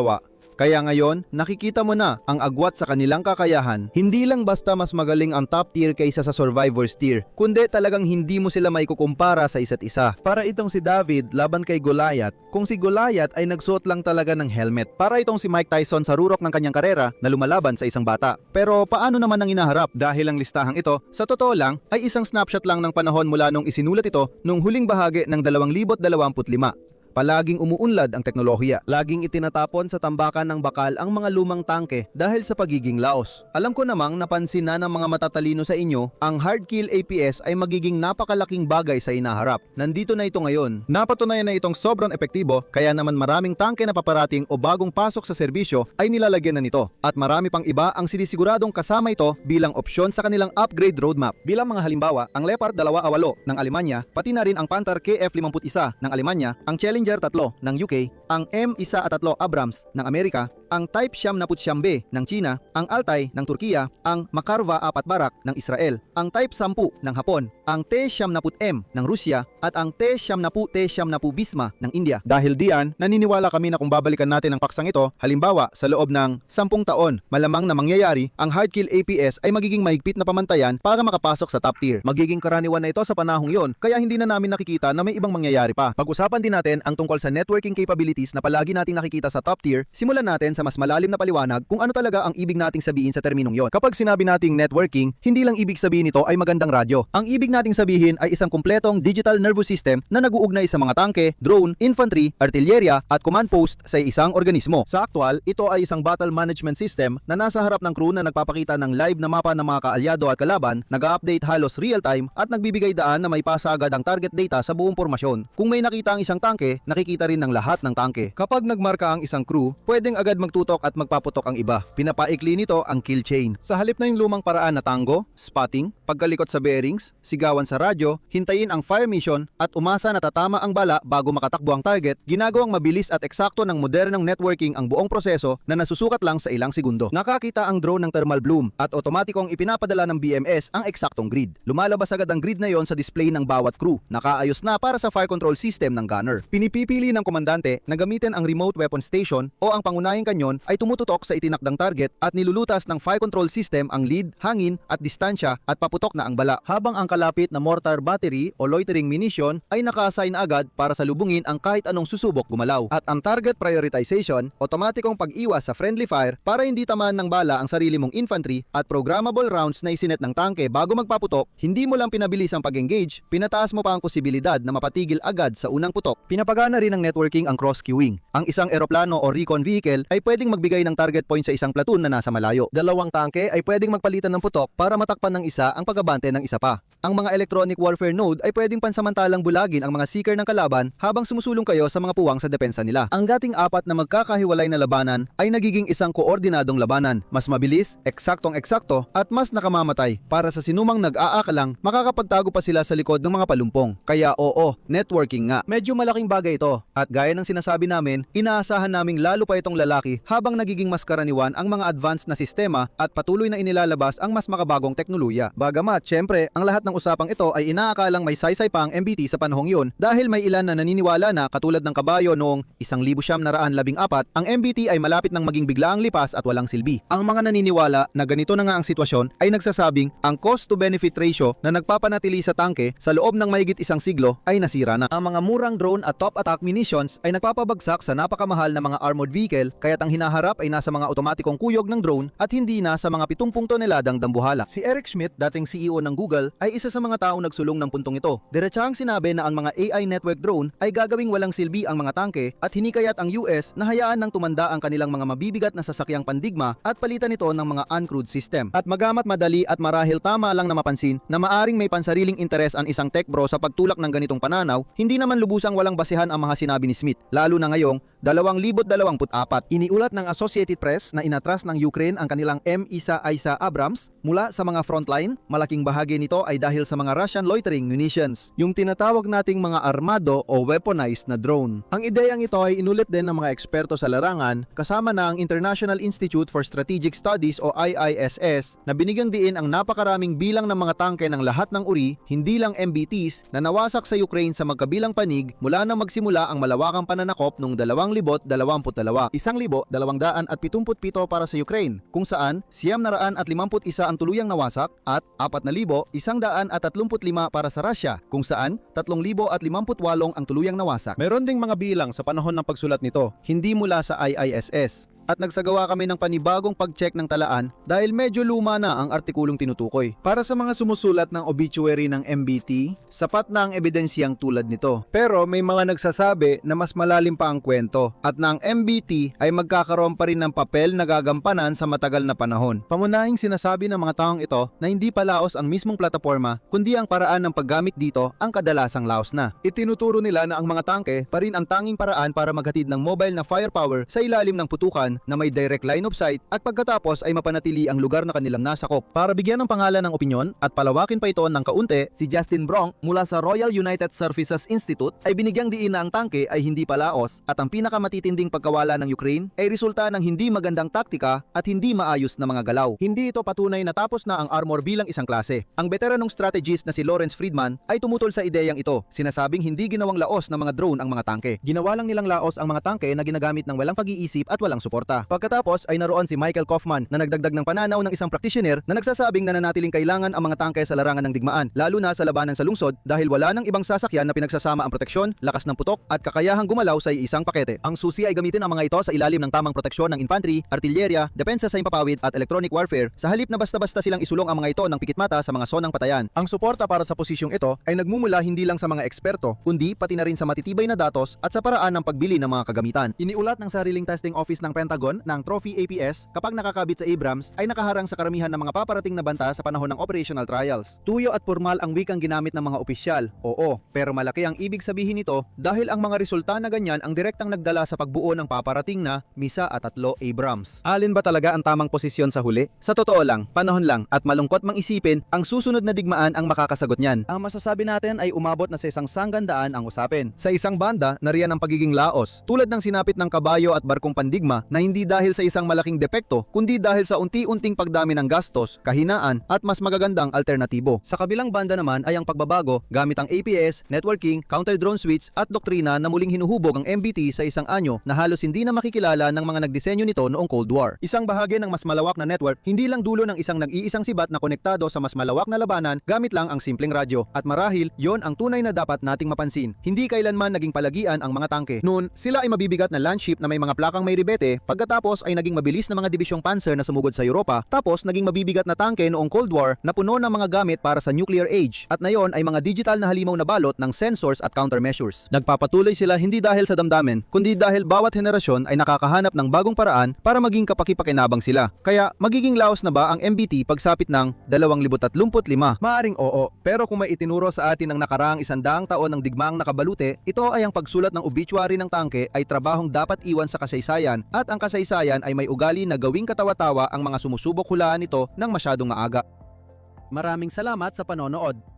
Kaya ngayon, nakikita mo na ang agwat sa kanilang kakayahan. Hindi lang basta mas magaling ang top tier kaysa sa survivors tier, kundi talagang hindi mo sila maikukumpara sa isa't isa. Para itong si David laban kay Goliath, kung si Goliath ay nagsuot lang talaga ng helmet. Para itong si Mike Tyson sa rurok ng kanyang karera na lumalaban sa isang bata. Pero paano naman ang inaharap? Dahil ang listahang ito, sa totoo lang, ay isang snapshot lang ng panahon mula nung isinulat ito nung huling bahagi ng 2025. palaging umuunlad ang teknolohiya. Laging itinatapon sa tambakan ng bakal ang mga lumang tangke dahil sa pagiging laos. Alam ko namang napansin na ng mga matatalino sa inyo, ang hard kill APS ay magiging napakalaking bagay sa inaharap. Nandito na ito ngayon. Napatunayan na itong sobrang epektibo, kaya naman maraming tangke na paparating o bagong pasok sa serbisyo ay nilalagyan na nito. At marami pang iba ang sinisiguradong kasama ito bilang opsyon sa kanilang upgrade roadmap. Bilang mga halimbawa, ang Leopard 2A8 ng Alemanya, pati na rin ang Panther KF51 ng Alemanya, ang Challenger 3 ng UK, ang M1A3 Abrams ng Amerika, ang Type 79B ng China, ang Altai ng Turkiya, ang Makarva 4 Barak ng Israel, ang Type 10 ng Hapon, ang T-70M ng Rusya at ang T-70T-70 Bisma ng India. Dahil diyan, naniniwala kami na kung babalikan natin ang paksang ito, halimbawa sa loob ng 10 taon, malamang na mangyayari, ang hard kill APS ay magiging mahigpit na pamantayan para makapasok sa top tier. Magiging karaniwan na ito sa panahong yon, kaya hindi na namin nakikita na may ibang mangyayari pa. Pag-usapan din natin ang tungkol sa networking capabilities na palagi nating nakikita sa top tier. Simulan natin sa mas malalim na paliwanag kung ano talaga ang ibig nating sabihin sa terminong yon. Kapag sinabi nating networking, hindi lang ibig sabihin nito ay magandang radyo. Ang ibig nating sabihin ay isang kumpletong digital nervous system na nag-uugnay sa mga tangke, drone, infantry, artillerya at command post sa isang organismo. Sa aktual, ito ay isang battle management system na nasa harap ng crew na nagpapakita ng live na mapa ng mga kaalyado at kalaban, nag-update halos real time at nagbibigay daan na may pasa agad ang target data sa buong formasyon. Kung may nakita ang isang tangke, nakikita rin ng lahat ng tangke. Kapag nagmarka ang isang crew, pwedeng agad magtutok at magpaputok ang iba. Pinapaikli nito ang kill chain. Sa halip na yung lumang paraan na tango, spotting, pagkalikot sa bearings, sigawan sa radyo, hintayin ang fire mission at umasa na tatama ang bala bago makatakbo ang target, ginagawang mabilis at eksakto ng modernong networking ang buong proseso na nasusukat lang sa ilang segundo. Nakakita ang drone ng thermal bloom at otomatikong ipinapadala ng BMS ang eksaktong grid. Lumalabas agad ang grid na yon sa display ng bawat crew. Nakaayos na para sa fire control system ng gunner. Pinipipili ng komandante na gamitin ang remote weapon station o ang pangunahing kanyon ay tumututok sa itinakdang target at nilulutas ng fire control system ang lead, hangin at distansya at paputok na ang bala. Habang ang kalapit na mortar battery o loitering munition ay naka-assign na agad para salubungin ang kahit anong susubok gumalaw. At ang target prioritization, otomatikong pag-iwas sa friendly fire para hindi tamaan ng bala ang sarili mong infantry at programmable rounds na isinet ng tangke bago magpaputok. Hindi mo lang pinabilis ang pag-engage, pinataas mo pa ang posibilidad na mapatigil agad sa unang putok. Pinapagana rin ng networking ang cross-queuing. Ang isang eroplano o recon vehicle ay pwedeng magbigay ng target point sa isang platoon na nasa malayo. Dalawang tangke ay pwedeng magpalitan ng putok para matakpan ng isa ang pagabante ng isa pa. Ang mga electronic warfare node ay pwedeng pansamantalang bulagin ang mga seeker ng kalaban habang sumusulong kayo sa mga puwang sa depensa nila. Ang dating apat na magkakahiwalay na labanan ay nagiging isang koordinadong labanan. Mas mabilis, eksaktong-eksakto at mas nakamamatay. Para sa sinumang nag-aakalang, makakapagtago pa sila sa likod ng mga palumpong. Kaya oo, networking nga. Medyo malaking bagay ito. At gaya ng sinasabi namin, inaasahan naming lalo pa itong lalaki habang nagiging mas karaniwan ang mga advanced na sistema at patuloy na inilalabas ang mas makabagong teknolohiya. Bagamat, syempre, ang lahat ng usapang ito ay inaakalang may saysay pa ang MBT sa panahong yun dahil may ilan na naniniwala na katulad ng kabayo noong 1914, ang MBT ay malapit nang maging biglaang lipas at walang silbi. Ang mga naniniwala na ganito na nga ang sitwasyon ay nagsasabing ang cost to benefit ratio na nagpapanatili sa tangke sa loob ng mahigit isang siglo ay nasira na. Ang mga murang drone at top attack munitions ay nagpapabagsak sa napakamahal na mga armored vehicle kaya't ang hinaharap ay nasa mga otomatikong kuyog ng drone at hindi na sa mga 70 toneladang dambuhala. Si Eric Schmidt, dating CEO ng Google, ay isa sa mga taong nagsulong ng puntong ito. Diretsahang sinabi na ang mga AI network drone ay gagawing walang silbi ang mga tangke at hinikayat ang US na hayaan ng tumanda ang kanilang mga mabibigat na sasakyang pandigma at palitan ito ng mga uncrewed system. At magamat madali at marahil tama lang na mapansin na maaring may pansariling interes ang isang tech bro sa pagtulak ng ganitong pananaw, hindi naman lubusang walang basihan ang mga sinabi ni Smith, lalo na ngayong 2024. Iniulat ng Associated Press na inatras ng Ukraine ang kanilang M1A1 Abrams mula sa mga frontline. Malaking bahagi nito ay dahil sa mga Russian loitering munitions, yung tinatawag nating mga armado o weaponized na drone. Ang ideyang ito ay inulit din ng mga eksperto sa larangan kasama na ang International Institute for Strategic Studies o IISS na binigyang diin ang napakaraming bilang ng mga tangke ng lahat ng uri, hindi lang MBTs, na nawasak sa Ukraine sa magkabilang panig mula nang magsimula ang malawakang pananakop noong 2022. 1,277 para sa Ukraine, kung saan 951 ang tuluyang nawasak at 4,135 para sa Russia, kung saan 3,058 ang tuluyang nawasak. Meron ding mga bilang sa panahon ng pagsulat nito, hindi mula sa IISS. at nagsagawa kami ng panibagong pag-check ng talaan dahil medyo luma na ang artikulong tinutukoy. Para sa mga sumusulat ng obituary ng MBT, sapat na ang ebidensyang tulad nito. Pero may mga nagsasabi na mas malalim pa ang kwento at na ang MBT ay magkakaroon pa rin ng papel na gagampanan sa matagal na panahon. Pamunahing sinasabi ng mga taong ito na hindi pa laos ang mismong plataporma kundi ang paraan ng paggamit dito ang kadalasang laos na. Itinuturo nila na ang mga tangke pa rin ang tanging paraan para maghatid ng mobile na firepower sa ilalim ng putukan na may direct line of sight at pagkatapos ay mapanatili ang lugar na kanilang nasakop. Para bigyan ng pangalan ng opinyon at palawakin pa ito ng kaunti, si Justin Bronk mula sa Royal United Services Institute ay binigyang diin na ang tangke ay hindi palaos at ang pinakamatitinding pagkawala ng Ukraine ay resulta ng hindi magandang taktika at hindi maayos na mga galaw. Hindi ito patunay na tapos na ang armor bilang isang klase. Ang veteranong strategist na si Lawrence Friedman ay tumutol sa ideyang ito, sinasabing hindi ginawang laos ng mga drone ang mga tangke. Ginawa lang nilang laos ang mga tangke na ginagamit ng walang pag-iisip at walang suporta. Pagkatapos ay naroon si Michael Kaufman na nagdagdag ng pananaw ng isang practitioner na nagsasabing nananatiling kailangan ang mga tangke sa larangan ng digmaan, lalo na sa labanan sa lungsod dahil wala nang ibang sasakyan na pinagsasama ang proteksyon, lakas ng putok at kakayahang gumalaw sa isang pakete. Ang susi ay gamitin ang mga ito sa ilalim ng tamang proteksyon ng infantry, artillerya, depensa sa impapawid at electronic warfare sa halip na basta-basta silang isulong ang mga ito ng pikit mata sa mga sonang patayan. Ang suporta para sa posisyong ito ay nagmumula hindi lang sa mga eksperto, kundi pati na rin sa matitibay na datos at sa paraan ng pagbili ng mga kagamitan. Iniulat ng sariling testing office ng Pentagon ng Trophy APS kapag nakakabit sa Abrams ay nakaharang sa karamihan ng mga paparating na banta sa panahon ng operational trials. Tuyo at formal ang wikang ginamit ng mga opisyal, oo, pero malaki ang ibig sabihin nito dahil ang mga resulta na ganyan ang direktang nagdala sa pagbuo ng paparating na misa at 3 Abrams. Alin ba talaga ang tamang posisyon sa huli? Sa totoo lang, panahon lang at malungkot mang isipin, ang susunod na digmaan ang makakasagot niyan. Ang masasabi natin ay umabot na sa isang sanggandaan ang usapin. Sa isang banda, nariyan ang pagiging laos, tulad ng sinapit ng kabayo at barkong pandigma na hindi dahil sa isang malaking depekto, kundi dahil sa unti-unting pagdami ng gastos, kahinaan at mas magagandang alternatibo. Sa kabilang banda naman ay ang pagbabago gamit ang APS, networking, counter-drone switch at doktrina na muling hinuhubog ang MBT sa isang anyo na halos hindi na makikilala ng mga nagdisenyo nito noong Cold War. Isang bahagi ng mas malawak na network, hindi lang dulo ng isang nag-iisang sibat na konektado sa mas malawak na labanan gamit lang ang simpleng radyo. At marahil, yon ang tunay na dapat nating mapansin. Hindi kailanman naging palagian ang mga tangke. Noon, sila ay mabibigat na landship na may mga plakang may ribete, pagkatapos ay naging mabilis na mga dibisyong panzer na sumugod sa Europa, tapos naging mabibigat na tangke noong Cold War na puno ng mga gamit para sa nuclear age. At ngayon ay mga digital na halimaw na balot ng sensors at countermeasures. Nagpapatuloy sila hindi dahil sa damdamin, kundi dahil bawat henerasyon ay nakakahanap ng bagong paraan para maging kapakipakinabang sila. Kaya magiging laos na ba ang MBT pagsapit ng 2035? Maaring oo, pero kung may itinuro sa atin ng nakaraang 100 taon ng digmaang nakabalute, ito ay ang pagsulat ng obituary ng tangke ay trabahong dapat iwan sa kasaysayan at ang kasaysayan ay may ugali na gawing katawa-tawa ang mga sumusubok hulaan nito ng masyadong maaga. Maraming salamat sa panonood.